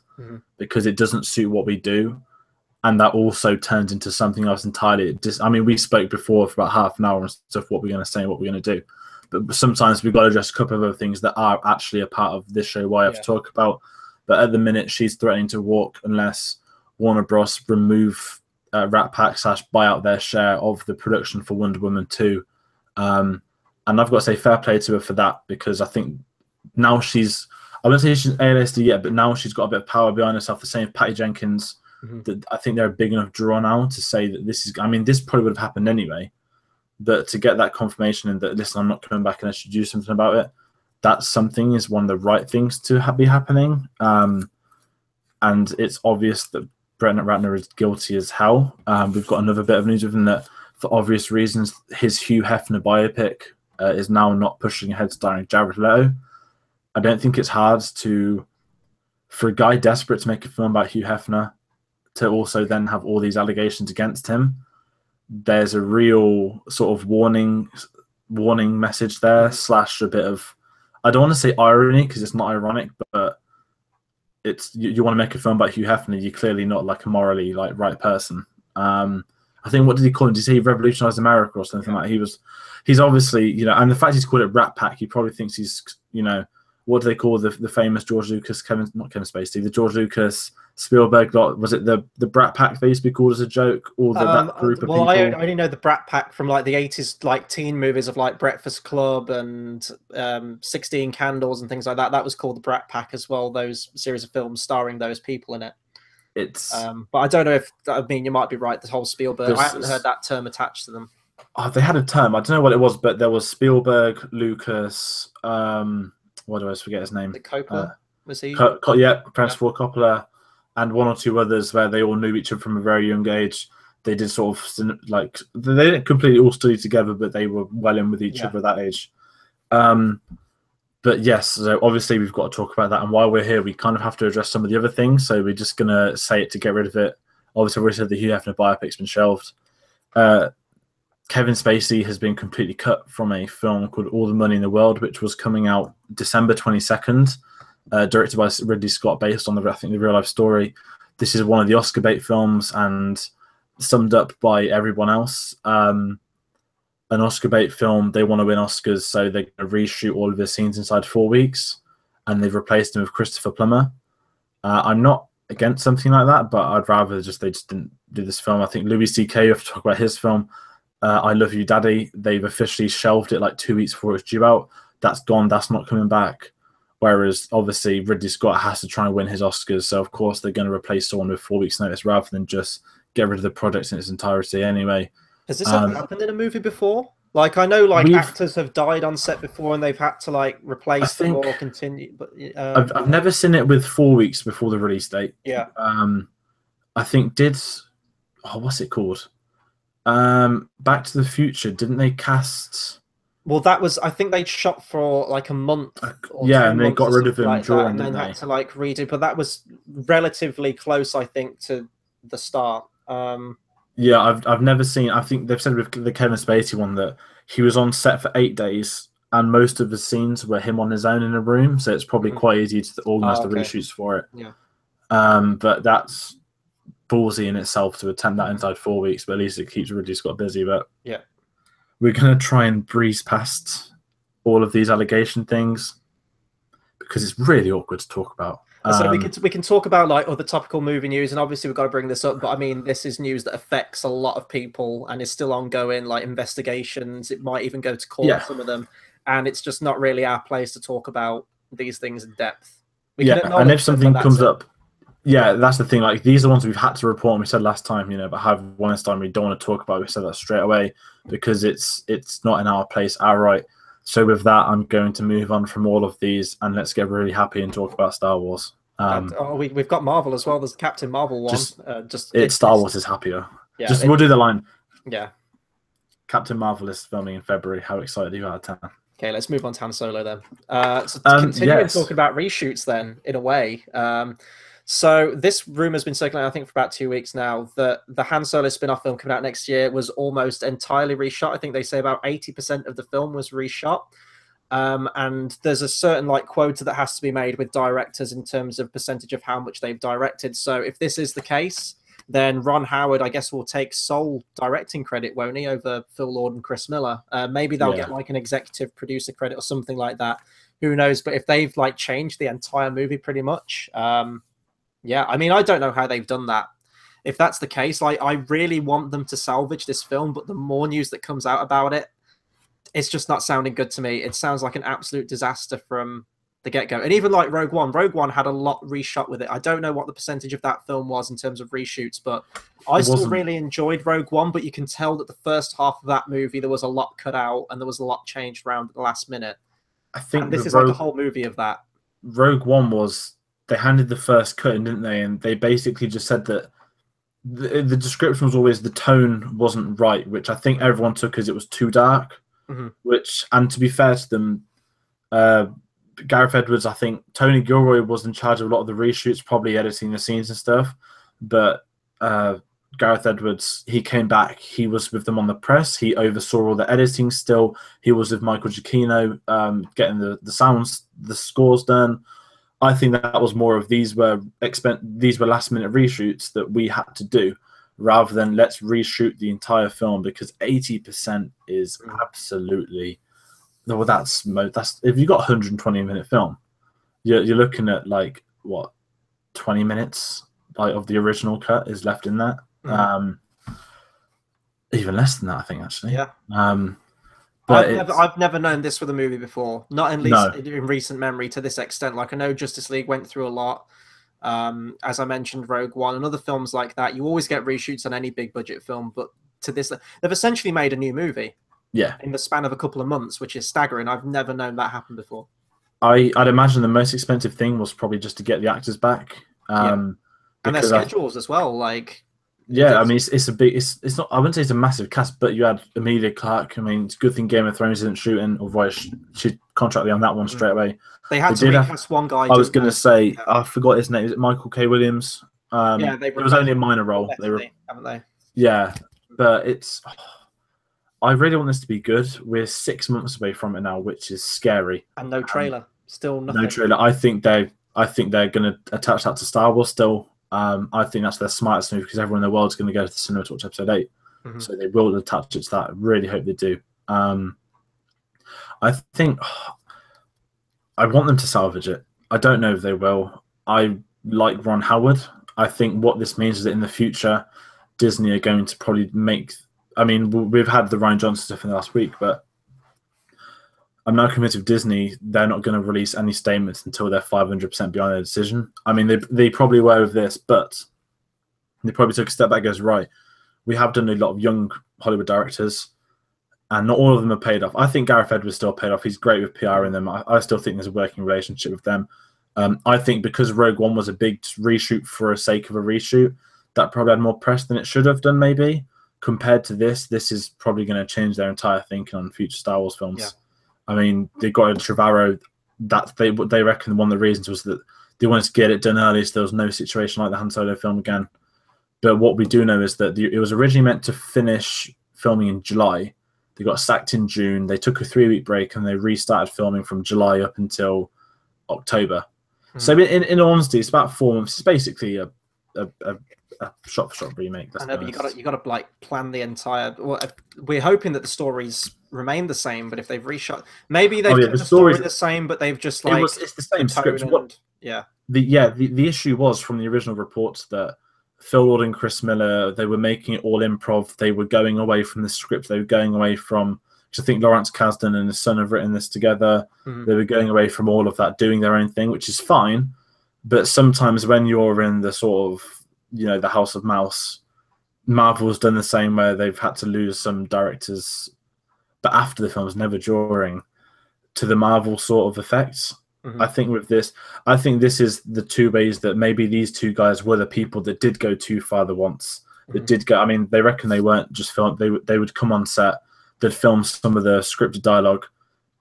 because it doesn't suit what we do. And that also turns into something else entirely. I mean, we spoke before for about half an hour and stuff, what we're going to say and what we're going to do. but sometimes we've got to address a couple of other things that are actually a part of this show why I have to talk about. But at the minute, she's threatening to walk unless Warner Bros. Remove Rat Pack / buy out their share of the production for Wonder Woman 2. And I've got to say fair play to her for that, because I think now I wouldn't say she's A-listed yet, but now she's got a bit of power behind herself. The same Patty Jenkins, that I think they're a big enough draw now to say that this probably would have happened anyway. But to get that confirmation and that, listen, I'm not coming back unless you do something about it, that's something is one of the right things to be happening. And it's obvious that Brett Ratner is guilty as hell. We've got another bit of news with him that, for obvious reasons, his Hugh Hefner biopic is now not pushing ahead, starring Jared Leto. I don't think it's hard for a guy desperate to make a film about Hugh Hefner to also then have all these allegations against him. There's a real sort of warning message there, / a bit of, I don't want to say irony because it's not ironic, but it's you want to make a film about Hugh Hefner, you're clearly not like a morally right person. I think, what did he call him? Did he say he revolutionized America or something like that? He's obviously, and the fact he's called it Rat Pack, he probably thinks he's, what do they call the famous George Lucas, not Kevin Spacey, the George Lucas Spielberg lot? Was it the Brat Pack they used to be called as a joke, or that group of people? Well, I only know the Brat Pack from like the 80s teen movies of like Breakfast Club and 16 Candles and things like that. That was called the Brat Pack as well, those series of films starring those people in it. But I don't know if, you might be right, the whole Spielberg, I haven't heard that term attached to them. Oh, they had a term, I don't know what it was, but there was Spielberg, Lucas, what do I forget his name? Coppola, was he? Francis Ford Coppola, and one or two others where they all knew each other from a very young age. They did sort of they didn't completely all study together, but they were well in with each other at that age. But yes, so obviously we've got to talk about that. And while we're here, we kind of have to address some of the other things. So we're just going to say it to get rid of it. Obviously, we said the Hugh Hefner biopic's been shelved. Kevin Spacey has been completely cut from a film called All the Money in the World, which was coming out December 22nd, directed by Ridley Scott, based on the real life story. This is one of the Oscar bait films and summed up by everyone else. An Oscar bait film, they want to win Oscars, so they're going to reshoot all of their scenes inside 4 weeks, and they've replaced them with Christopher Plummer. I'm not against something like that, but I'd rather they just didn't do this film. I think Louis C.K., you have to talk about his film, I Love You, Daddy. They've officially shelved it like 2 weeks before it's due out. That's gone. That's not coming back. Whereas, obviously, Ridley Scott has to try and win his Oscars, so of course they're going to replace someone with 4 weeks' notice rather than just get rid of the project in its entirety anyway. Has this ever happened in a movie before? Like, I know, actors have died on set before and they've had to, replace them or continue. But I've never seen it with 4 weeks before the release date. Yeah. I think what's it called? Back to the Future, didn't they cast... Well, that was, I think they shot for a month. And they got rid of him during, and then had to redo. But that was relatively close, I think, to the start. I've never seen. I think they've said with the Kevin Spacey one that he was on set for 8 days, and most of the scenes were him on his own in a room. So it's probably quite easy to organise the reshoots for it. Yeah. But that's ballsy in itself to attempt that inside 4 weeks. But at least it keeps Ridley Scott busy. But yeah. We're going to try and breeze past all of these allegation things because it's really awkward to talk about. So we can talk about other topical movie news, and obviously we've got to bring this up. But I mean, this is news that affects a lot of people and is still ongoing, investigations. It might even go to court, some of them, and it's just not really our place to talk about these things in depth. And if something comes up, that's the thing. These are the ones we've had to report. And we said last time, but have one this time we don't want to talk about it. We said that straight away because it's not in our place, our right. So with that, I'm going to move on from all of these and let's get really happy and talk about Star Wars. We've got Marvel as well. There's Captain Marvel one. Star Wars is happier. Yeah, we'll do the line. Yeah. Captain Marvel is filming in February. How excited are you out of 10? Okay, let's move on to Han Solo then. Continuing talking about reshoots then, in a way. So this rumor has been circulating, I think, for about 2 weeks now, that the Han Solo spin-off film coming out next year was almost entirely reshot. I think they say about 80% of the film was reshot. And there's a certain quota that has to be made with directors in terms of percentage of how much they've directed. So if this is the case, then Ron Howard, I guess, will take sole directing credit, won't he, over Phil Lord and Chris Miller? Maybe they'll get like an executive producer credit or something like that. Who knows? But if they've like changed the entire movie pretty much, yeah, I mean, I don't know how they've done that. If that's the case, like, I really want them to salvage this film, but the more news that comes out about it, it's just not sounding good to me. It sounds like an absolute disaster from the get-go. And even like Rogue One had a lot reshot with it. I don't know what the percentage of that film was in terms of reshoots, but I still really enjoyed Rogue One, but you can tell that the first half of that movie, there was a lot cut out and there was a lot changed around at the last minute. I think this is like a whole movie of that. Rogue One was, they handed the first cut in, didn't they? And they basically just said that the description was always the tone wasn't right, which I think everyone took as it was too dark. Which, and to be fair to them, Gareth Edwards, I think Tony Gilroy was in charge of a lot of the reshoots, probably editing the scenes and stuff. But Gareth Edwards, he came back. He was with them on the press. He oversaw all the editing still. He was with Michael Giacchino, getting the sounds, the scores done. I think that was more of these were last minute reshoots that we had to do, rather than let's reshoot the entire film, because 80% is absolutely, well, that's if you got a 120-minute film, you're looking at like what, 20 minutes like of the original cut is left in that. Even less than that, I think, actually. Yeah. But I've never known this with a movie before, not at least in recent memory to this extent. Like, I know Justice League went through a lot. As I mentioned, Rogue One and other films like that, you always get reshoots on any big budget film, but to this, they've essentially made a new movie in the span of a couple of months, which is staggering. I've never known that happen before. I'd imagine the most expensive thing was probably just to get the actors back, and their schedules as well. Like, I mean, it's a big, it's not, I wouldn't say it's a massive cast, but you had Emilia Clarke. I mean, it's a good thing Game of Thrones isn't shooting, otherwise she'd contract me on that one straight away. They had to recast one guy. I was going to say, I forgot his name. Is it Michael K. Williams? It was only a minor role. Haven't they? Yeah, but it's. I really want this to be good. We're 6 months away from it now, which is scary. And no trailer. Still nothing. No trailer. I think they're going to attach that to Star Wars still. I think that's their smartest move, because everyone in the world is going to go to the cinema to watch Episode 8. So they will attach it to that. I really hope they do. I think I want them to salvage it. I don't know if they will. I like Ron Howard. I think what this means is that in the future, Disney are going to probably make. I mean, we've had the Rian Johnson stuff in the last week, but I'm now convinced with Disney, they're not going to release any statements until they're 500% behind their decision. I mean, they probably were with this, but they probably took a step back and goes, right, we have done a lot of young Hollywood directors, and not all of them are paid off. I think Gareth Edwards still paid off. He's great with PR in them. I still think there's a working relationship with them. I think because Rogue One was a big reshoot for the sake of a reshoot, that probably had more press than it should have done, maybe. Compared to this is probably going to change their entire thinking on future Star Wars films. Yeah. I mean, they got a Trevorrow. That they reckon one of the reasons was that they wanted to get it done early, so there was no situation like the Han Solo film again. But what we do know is that it was originally meant to finish filming in July. They got sacked in June. They took a 3-week break and they restarted filming from July up until October. So in all honesty, it's about 4 months. It's basically a shot-for-shot remake. I know, but you got to like plan the entire. Well, we're hoping that the stories remain the same, but if they've reshot, maybe they've kept the story the same, but they've just like it's the same script. The issue was from the original reports that Phil Lord and Chris Miller, they were making it all improv. They were going away from the script. They were going away from. Because I think Lawrence Kasdan and his son have written this together. They were going away from all of that, doing their own thing, which is fine. But sometimes when you're in the sort of, the House of Mouse, Marvel's done the same, where they've had to lose some directors, but after the films, never during, to the Marvel sort of effects. I think with this, this is the two ways that maybe these two guys were the people that did go too far the once. That did go. I mean, they reckon they weren't just film. They would come on set, they'd film some of the scripted dialogue,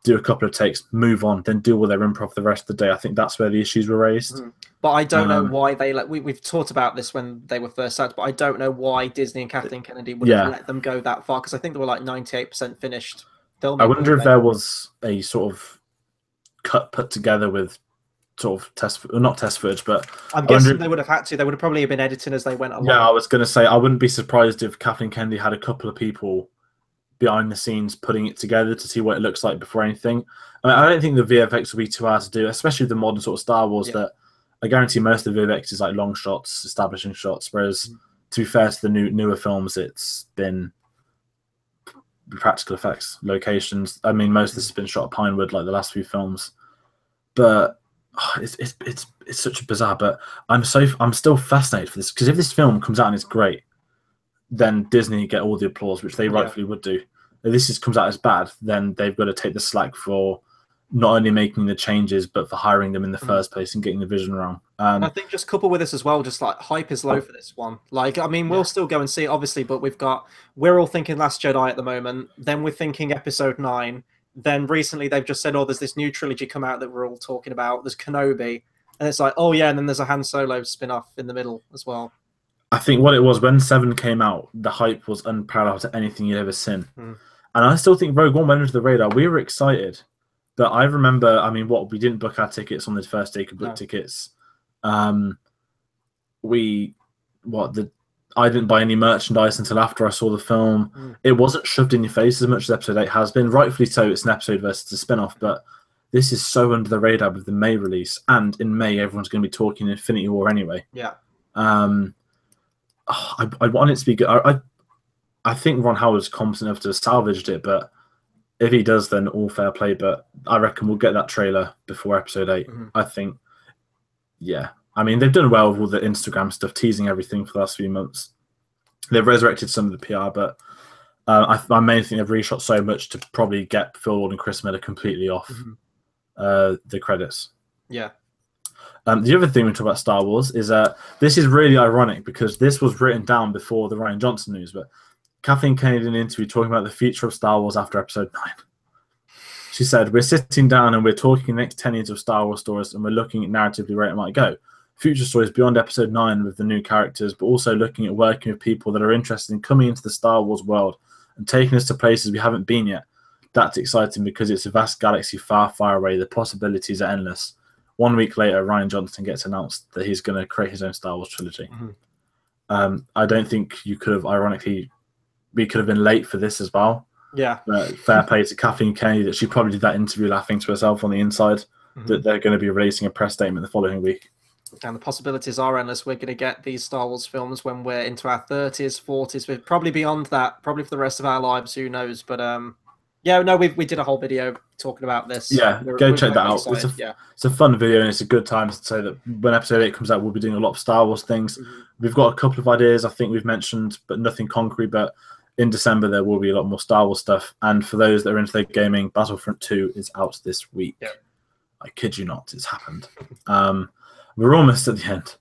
do a couple of takes, move on, then do all their improv the rest of the day. I think that's where the issues were raised. But I don't know why they we've talked about this when they were first out, but I don't know why Disney and Kathleen Kennedy would have let them go that far, because I think they were like 98% finished filming. I wonder if there was a sort of cut put together with sort of not test footage, but I'm I wonder guessing they would have had to. They would have probably been editing as they went along. yeah, I was going to say I wouldn't be surprised if Kathleen Kennedy had a couple of people behind the scenes putting it together to see what it looks like before anything. I mean, I don't think the VFX will be too hard to do, especially the modern sort of Star Wars. That I guarantee most of the VFX is like long shots, establishing shots. Whereas, to be fair to the newer films, it's been practical effects, locations. I mean, most of this has been shot at Pinewood, like the last few films. But it's such a bizarre. But I'm still fascinated for this because if this film comes out and it's great, then Disney get all the applause, which they rightfully would do. If this comes out as bad, then they've got to take the slack for not only making the changes, but for hiring them in the first place and getting the vision wrong. I think just coupled with this as well, just like hype is low for this one. Like, I mean, we'll still go and see it, obviously, but we're all thinking Last Jedi at the moment. Then we're thinking Episode 9. Then recently they've just said, oh, there's this new trilogy come out that we're all talking about. There's Kenobi. And it's like, oh, yeah, and then there's a Han Solo spin-off in the middle as well. I think what it was when 7 came out, the hype was unparalleled to anything you'd ever seen. And I still think Rogue One went under the radar. We were excited. But I remember, I mean, we didn't book our tickets on the first day, could book tickets. I didn't buy any merchandise until after I saw the film. It wasn't shoved in your face as much as Episode 8 has been. Rightfully so, it's an episode versus a spin-off, but this is so under the radar with the May release. And in May, everyone's going to be talking Infinity War anyway. Yeah. I want it to be good. I think Ron Howard's competent enough to have salvaged it, but if he does, then all fair play. But I reckon we'll get that trailer before Episode 8. I think, yeah. I mean, they've done well with all the Instagram stuff, teasing everything for the last few months. They've resurrected some of the PR, but I mainly think they've reshot so much to probably get Phil Lord and Chris Miller completely off the credits. Yeah. The other thing we talk about Star Wars is this is really ironic because this was written down before the Rian Johnson news, but Kathleen Kennedy in an interview talking about the future of Star Wars after Episode 9. She said, we're sitting down and we're talking the next 10 years of Star Wars stories and we're looking at narratively where it might go. Future stories beyond Episode 9 with the new characters, but also looking at working with people that are interested in coming into the Star Wars world and taking us to places we haven't been yet. That's exciting because it's a vast galaxy far, far away. The possibilities are endless. 1 week later, Rian Johnson gets announced that he's going to create his own Star Wars trilogy. I don't think you could have, ironically, we could have been late for this as well. Yeah. Fair play to Kathleen Kennedy that she probably did that interview laughing to herself on the inside that they're going to be releasing a press statement the following week. And the possibilities are endless. We're going to get these Star Wars films when we're into our 30s, 40s. We're probably beyond that, probably for the rest of our lives. Who knows? But yeah, no, we did a whole video talking about this. Yeah, go check that out. It's a fun video and it's a good time to say that when Episode 8 comes out, we'll be doing a lot of Star Wars things. We've got a couple of ideas I think we've mentioned, but nothing concrete. But in December, there will be a lot more Star Wars stuff. And for those that are into their gaming, Battlefront 2 is out this week. I kid you not, it's happened. We're almost at the end.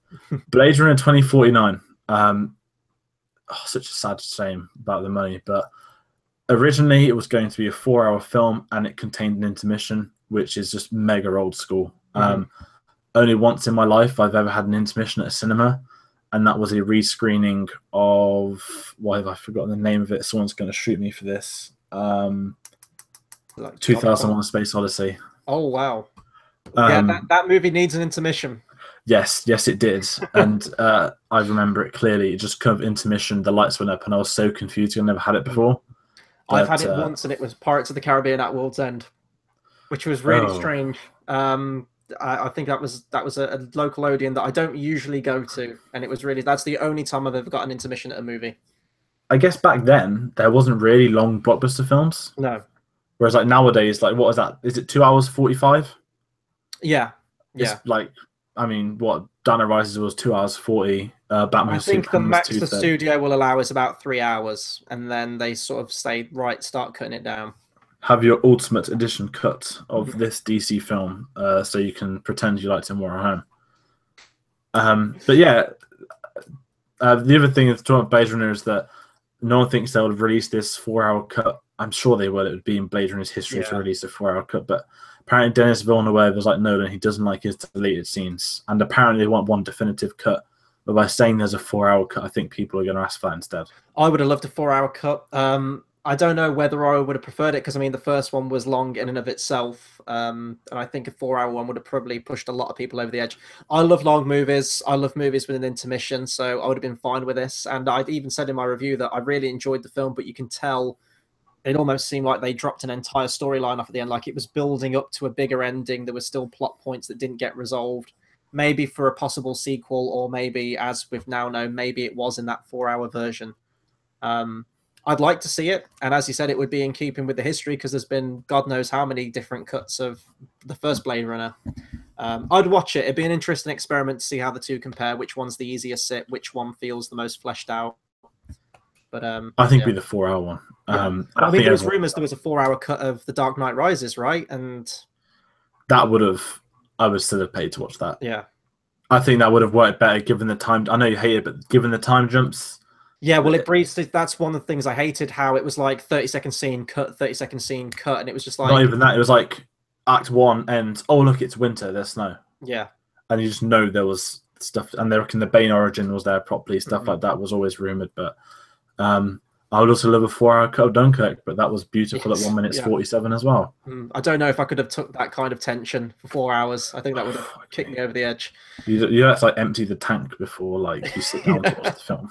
Blade Runner 2049. Such a sad shame about the money, but originally it was going to be a 4-hour film and it contained an intermission, which is just mega old school. Only once in my life I've ever had an intermission at a cinema, and that was a rescreening of, why have I forgotten the name of it? Someone's going to shoot me for this. 2001: A Space Odyssey. Oh, wow. Yeah, that movie needs an intermission. Yes, it did. And I remember it clearly. It just kind of intermission, the lights went up, and I was so confused. I've never had it before. I've had it once, and it was Pirates of the Caribbean at World's End, which was really strange. I think that was a local Odeon that I don't usually go to, and it was really, that's the only time I've ever got an intermission at a movie. I guess back then there wasn't really long blockbuster films. No. Whereas like nowadays, like what is that? Is it 2 hours 45? Yeah. It's like, I mean, what Dino Rises was 2 hours 40. Batman. I think the max the studio will allow is about 3 hours, and then they sort of say, right, start cutting it down. Have your ultimate edition cut of this DC film, so you can pretend you liked it more at home. But yeah, the other thing is talking about Blade Runner is that no one thinks they'll release this 4-hour cut. I'm sure they will. It would be in Blade Runner's history to release a 4-hour cut, but apparently Denis Villeneuve was like Nolan. He doesn't like his deleted scenes, and apparently they want one definitive cut. But by saying there's a 4-hour cut, I think people are going to ask for that instead. I would have loved a 4-hour cut. I don't know whether I would have preferred it because I mean the first one was long in and of itself, and I think a 4 hour one would have probably pushed a lot of people over the edge. I love long movies. I love movies with an intermission, so I would have been fine with this. And I'd even said in my review that I really enjoyed the film, but you can tell it almost seemed like they dropped an entire storyline off at the end, like it was building up to a bigger ending. There were still plot points that didn't get resolved, maybe for a possible sequel, or maybe, as we've now known, maybe it was in that 4 hour version. Um, I'd like to see it, and as you said, it would be in keeping with the history because there's been God knows how many different cuts of the first Blade Runner. I'd watch it. It'd be an interesting experiment to see how the two compare, which one's the easiest sit, which one feels the most fleshed out. But I think it'd be the 4 hour one. I mean, there was rumors there was a 4 hour cut of The Dark Knight Rises, right? And that would have, I would still have paid to watch that. Yeah, I think that would have worked better given the time. I know you hate it, but given the time jumps. Yeah, well, it breathes. That's one of the things I hated. How it was like 30-second scene cut, 30-second scene cut, and it was just like not even that. It was like Act 1 ends. Oh, look, it's winter. There's snow. Yeah, and you just know there was stuff, and they reckon the Bane origin was there properly. Stuff like that was always rumored, but I would also love a 4 hour cut of Dunkirk, but that was beautiful at 1 minute 47 as well. I don't know if I could have took that kind of tension for 4 hours. I think that would have kicked me over the edge. You have to like empty the tank before like you sit down to watch the film.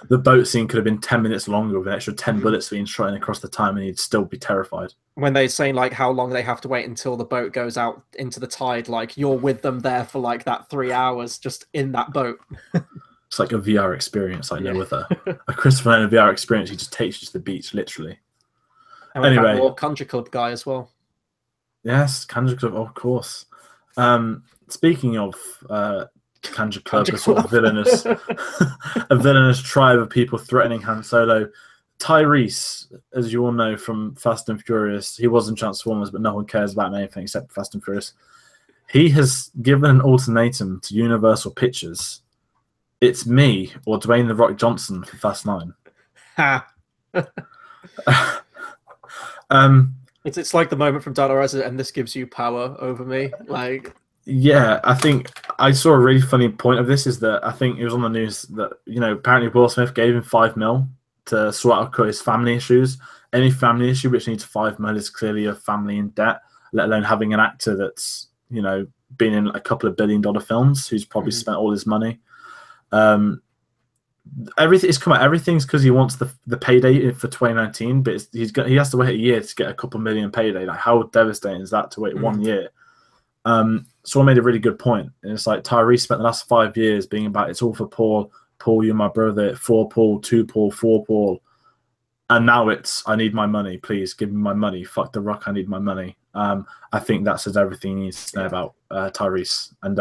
The boat scene could have been 10 minutes longer with an extra 10 bullets being shot across the time, and you'd still be terrified. When they're saying like how long they have to wait until the boat goes out into the tide, like you're with them there for like that 3 hours just in that boat. It's like a VR experience, like no other. A Christopher Nolan VR experience, he just takes you to the beach, literally. And anyway, more Conjure Club guy as well. Yes, Conjure Club, of course. Speaking of Conjure Club, a sort of villainous, a villainous tribe of people threatening Han Solo. Tyrese, as you all know from Fast and Furious, he was in Transformers, but no one cares about anything except Fast and Furious. He has given an ultimatum to Universal Pictures. It's me or Dwayne The Rock Johnson for Fast 9. It's like the moment from Dark Knight, and this gives you power over me. Like, yeah, I think I saw a really funny point of this is that I think it was on the news that, you know, apparently Will Smith gave him $5 million to sort out his family issues. Any family issue which needs $5 million is clearly a family in debt, let alone having an actor that's, you know, been in a couple of $1 billion films who's probably spent all his money. Everything's come out. Everything's because he wants the payday for 2019, but he has to wait a year to get a couple million payday. Like, how devastating is that to wait 1 year? So I made a really good point. And it's like Tyrese spent the last 5 years being about it's all for Paul. Paul, you're my brother. For Paul, to Paul, for Paul. And now it's I need my money. Please give me my money. Fuck The Rock. I need my money. I think that says everything he needs to know about Tyrese. And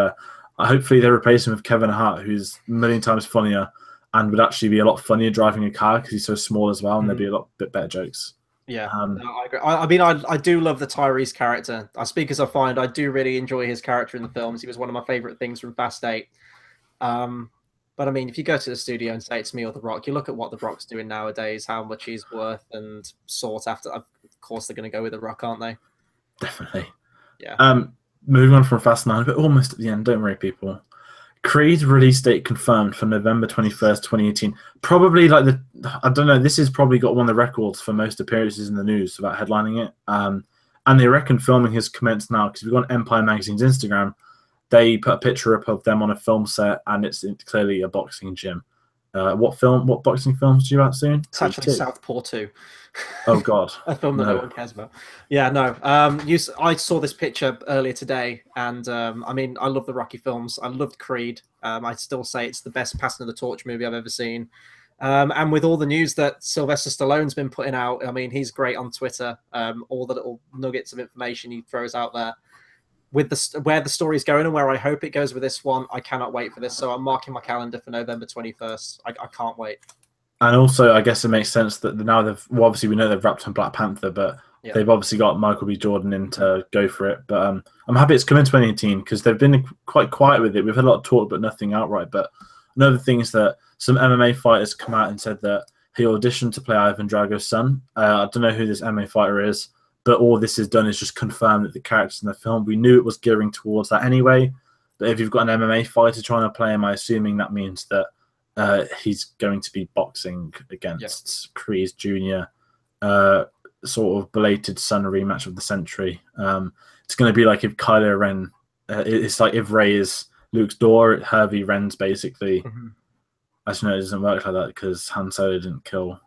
hopefully they replace him with Kevin Hart, who's a million times funnier and would actually be a lot funnier driving a car because he's so small as well, and there'd be a bit better jokes. Yeah, no, I agree. I mean, I do love the Tyrese character. I speak as I find. I do really enjoy his character in the films. He was one of my favorite things from Fast 8. But I mean, if you go to the studio and say it's me or The Rock, you look at what The Rock's doing nowadays, how much he's worth, and sought after. Of course, they're going to go with The Rock, aren't they? Definitely. Yeah. Moving on from Fast 9, but almost at the end. Don't worry, people. Creed release date confirmed for November 21st, 2018. Probably like I don't know, this has probably got one of the records for most appearances in the news without headlining it. And they reckon filming has commenced now because we've got Empire Magazine's Instagram. They put a picture up of them on a film set, and it's clearly a boxing gym. What boxing films do you out soon? It's actually Southpaw 2. Oh God, a film that no one cares about. Yeah, no. I saw this picture earlier today, and I mean, I love the Rocky films. I loved Creed. I still say it's the best Passing of the Torch movie I've ever seen. And with all the news that Sylvester Stallone's been putting out, I mean, he's great on Twitter. All the little nuggets of information he throws out there. With where the story's going and where I hope it goes with this one, I cannot wait for this. So I'm marking my calendar for November 21st. I can't wait. And also, I guess it makes sense that now obviously we know they've wrapped on Black Panther, but they've obviously got Michael B. Jordan in to go for it. But I'm happy it's coming in 2018 because they've been quite quiet with it. We've had a lot of talk, but nothing outright. But another thing is that some MMA fighters come out and said that he auditioned to play Ivan Drago's son. I don't know who this MMA fighter is, but all this has done is just confirm that the characters in the film, we knew it was gearing towards that anyway. But if you've got an MMA fighter trying to play him, I'm assuming that means that he's going to be boxing against Kreese Jr. sort of belated Son rematch of the century. It's going to be like if Kylo Ren, it's like if Rey is Luke's door, Hervey Ren's basically. Mm-hmm. Actually, no, it doesn't work like that because Han Solo didn't kill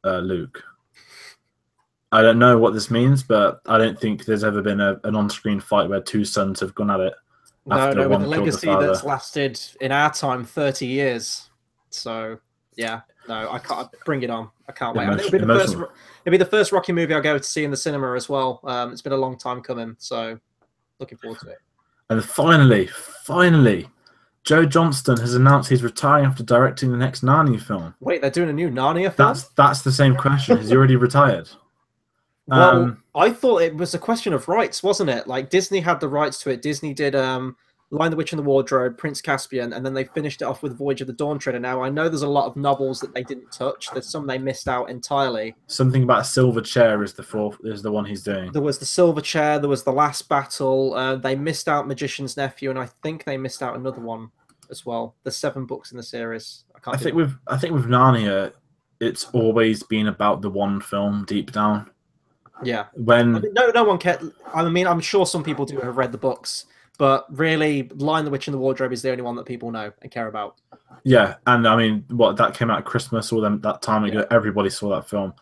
Luke. I don't know what this means, but I don't think there's ever been an on-screen fight where two sons have gone at it. No, with the legacy that's lasted in our time 30 years. So yeah, no, I can't bring it on. I can't wait. It'll be the first Rocky movie I'll go to see in the cinema as well. It's been a long time coming, so looking forward to it. And finally, Joe Johnston has announced he's retiring after directing the next Narnia film. Wait, they're doing a new Narnia film? That's the same question. Has he already retired? Well, I thought it was a question of rights, wasn't it? Like Disney had the rights to it. Disney did Lion the Witch and the Wardrobe, Prince Caspian, and then they finished it off with Voyage of the Dawn Treader. Now, I know there's a lot of novels that they didn't touch. There's some they missed out entirely. Something about a Silver Chair is the one he's doing. There was the Silver Chair. There was the Last Battle. They missed out Magician's Nephew, and I think they missed out another one as well. There's 7 books in the series. I think with Narnia, it's always been about the one film deep down. Yeah. No one cared. I mean, I'm sure some people do have read the books, but really, Lion the Witch and the Wardrobe is the only one that people know and care about. Yeah, and I mean, that came out at Christmas or that time ago. Yeah. Everybody saw that film.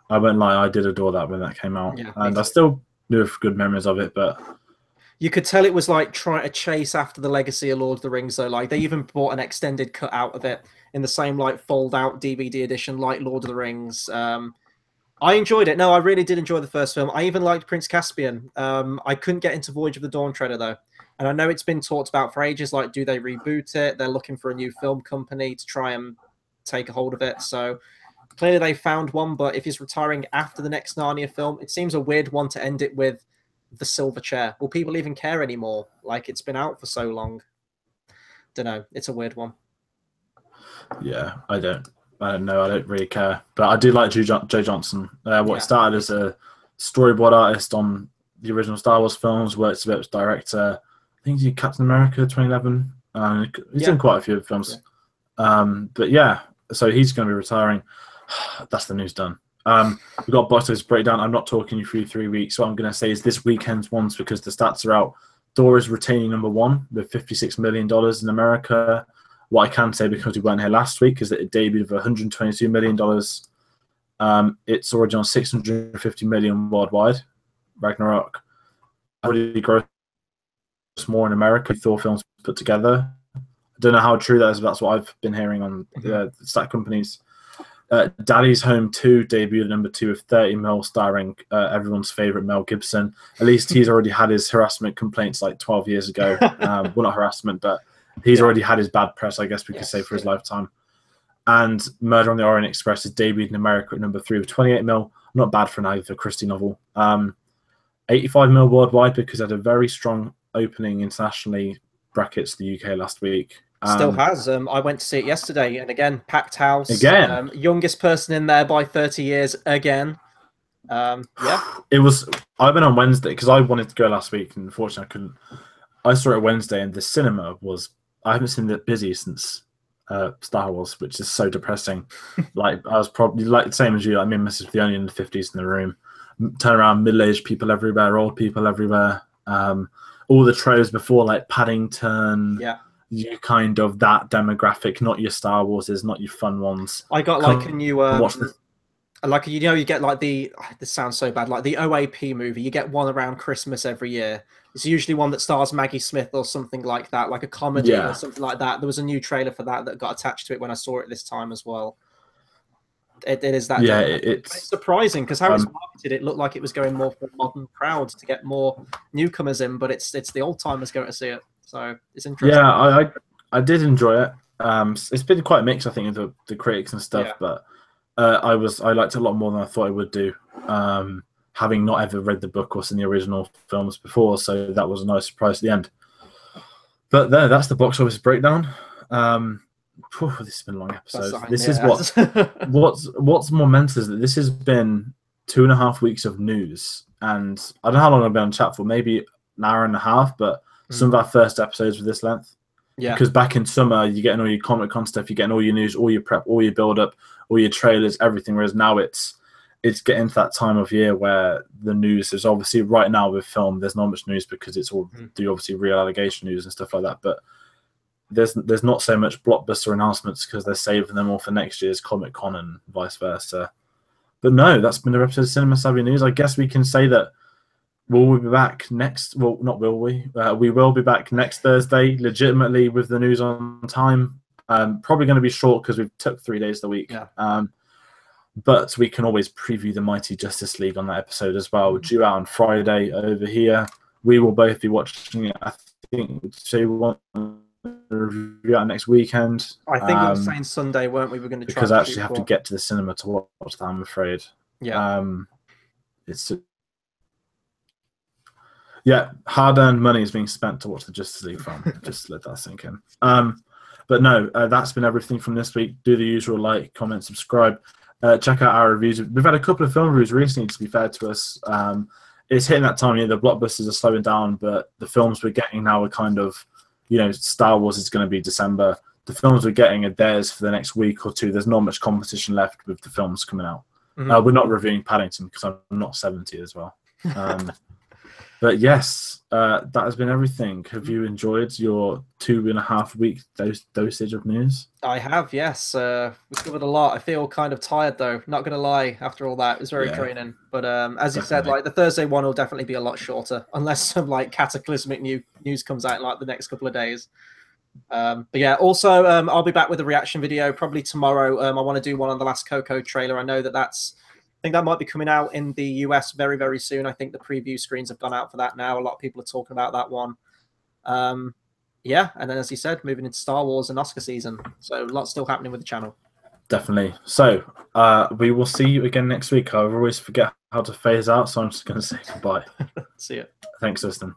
I won't lie, I did adore that when that came out, and I still do have good memories of it. But you could tell it was like trying to chase after the legacy of Lord of the Rings, though. Like they even bought an extended cut out of it in the same like fold-out DVD edition, like Lord of the Rings. I enjoyed it. No, I really did enjoy the first film. I even liked Prince Caspian. I couldn't get into Voyage of the Dawn Treader, though. And I know it's been talked about for ages, like, do they reboot it? They're looking for a new film company to try and take a hold of it. So clearly they found one, but if he's retiring after the next Narnia film, it seems a weird one to end it with the Silver Chair. Will people even care anymore? Like, it's been out for so long. Don't know. It's a weird one. Yeah, I don't know. I don't really care. But I do like Joe Johnston. Started as a storyboard artist on the original Star Wars films, worked a bit as director. I think he did Captain America 2011. He's done quite a few films. Yeah. But yeah, so he's going to be retiring. That's the news done. We've got box office breakdown. I'm not talking you through 3 weeks. What I'm going to say is this weekend's ones, because the stats are out. Thor is retaining #1 with $56 million in America. What I can say, because we weren't here last week, is that it debuted with $122 million. It's already on $650 million worldwide. Ragnarok already grossed more in America. Thor films put together. I don't know how true that is, but that's what I've been hearing on the stat companies. Daddy's Home 2 debuted at #2 with $30 million, starring everyone's favorite Mel Gibson. At least he's already had his harassment complaints like 12 years ago. Well, not harassment, but he's already had his bad press, I guess we could say, for his lifetime. And Murder on the Orient Express is debuted in America at #3 with $28 million. Not bad for an Agatha Christie novel. $85 million worldwide, because it had a very strong opening internationally, brackets the UK last week. Still has. I went to see it yesterday, and again, packed house. Again, youngest person in there by 30 years. Again, It was. I went on Wednesday because I wanted to go last week, and unfortunately, I couldn't. I saw it Wednesday, and the cinema was. I haven't seen it busy since Star Wars, which is so depressing. Like I was probably like the same as you. Like me and Mrs. the only in the 50s in the room. Turn around, middle-aged people everywhere, old people everywhere. All the trailers before, like Paddington. Yeah. You kind of that demographic, not your Star Warses, not your fun ones. I got like a new like you get like this sounds so bad, like the OAP movie. You get one around Christmas every year. It's usually one that stars Maggie Smith or something like that, like a comedy or something like that. There was a new trailer for that got attached to it when I saw it this time as well. It is that. Yeah, it's surprising because how it's marketed, it looked like it was going more for a modern crowd to get more newcomers in, but it's the old timers going to see it. So it's interesting. Yeah, I did enjoy it. It's been quite mixed, I think, of the critics and stuff, but I liked it a lot more than I thought I would do. Having not ever read the book or seen the original films before, so that was a nice surprise at the end. But that's the box office breakdown. This has been a long episode. This is what's more mental is that this has been 2.5 weeks of news, and I don't know how long I've been on chat for, maybe an hour and a half, but some of our first episodes were this length. Yeah. Because back in summer, you're getting all your Comic-Con stuff, you're getting all your news, all your prep, all your build-up, all your trailers, everything, whereas now it's it's getting to that time of year where the news is obviously right now with film. There's not much news because it's all the obviously real allegation news and stuff like that. But there's not so much blockbuster announcements because they're saving them all for next year's Comic Con and vice versa. But no, that's been the episode of Cinema Savvy News. I guess we can say that will we be back next? Well, not will we. We will be back next Thursday, legitimately with the news on time. Probably going to be short because we've took 3 days of the week. Yeah. But we can always preview the Mighty Justice League on that episode as well. Due out on Friday over here. We will both be watching it. I think so. We want to review out next weekend. I think we were saying Sunday, weren't we? We're going to try because I actually have to get to the cinema to watch that. I'm afraid. Yeah. It's hard-earned money is being spent to watch the Justice League film. Just let that sink in. But no, that's been everything from this week. Do the usual, like, comment, subscribe. Check out our reviews. We've had a couple of film reviews recently, to be fair to us. It's hitting that time of year. The blockbusters are slowing down, but the films we're getting now are kind of, Star Wars is going to be December. The films we're getting are theirs for the next week or two. There's not much competition left with the films coming out. We're not reviewing Paddington because I'm not 70 as well. But yes, that has been everything. Have you enjoyed your 2.5 week dosage of news? I have, yes. We've covered a lot. I feel kind of tired, though. Not going to lie, after all that. It was very draining. But as you said, like the Thursday one will definitely be a lot shorter, unless some like cataclysmic news comes out in like the next couple of days. But yeah, also, I'll be back with a reaction video probably tomorrow. I want to do one on the last Coco trailer. I know I think that might be coming out in the US very, very soon. I think the preview screens have gone out for that now. A lot of people are talking about that one. Yeah, and then as you said, moving into Star Wars and Oscar season. So lots still happening with the channel. Definitely. So we will see you again next week. I always forget how to phase out, so I'm just going to say goodbye. See you. Thanks, Justin.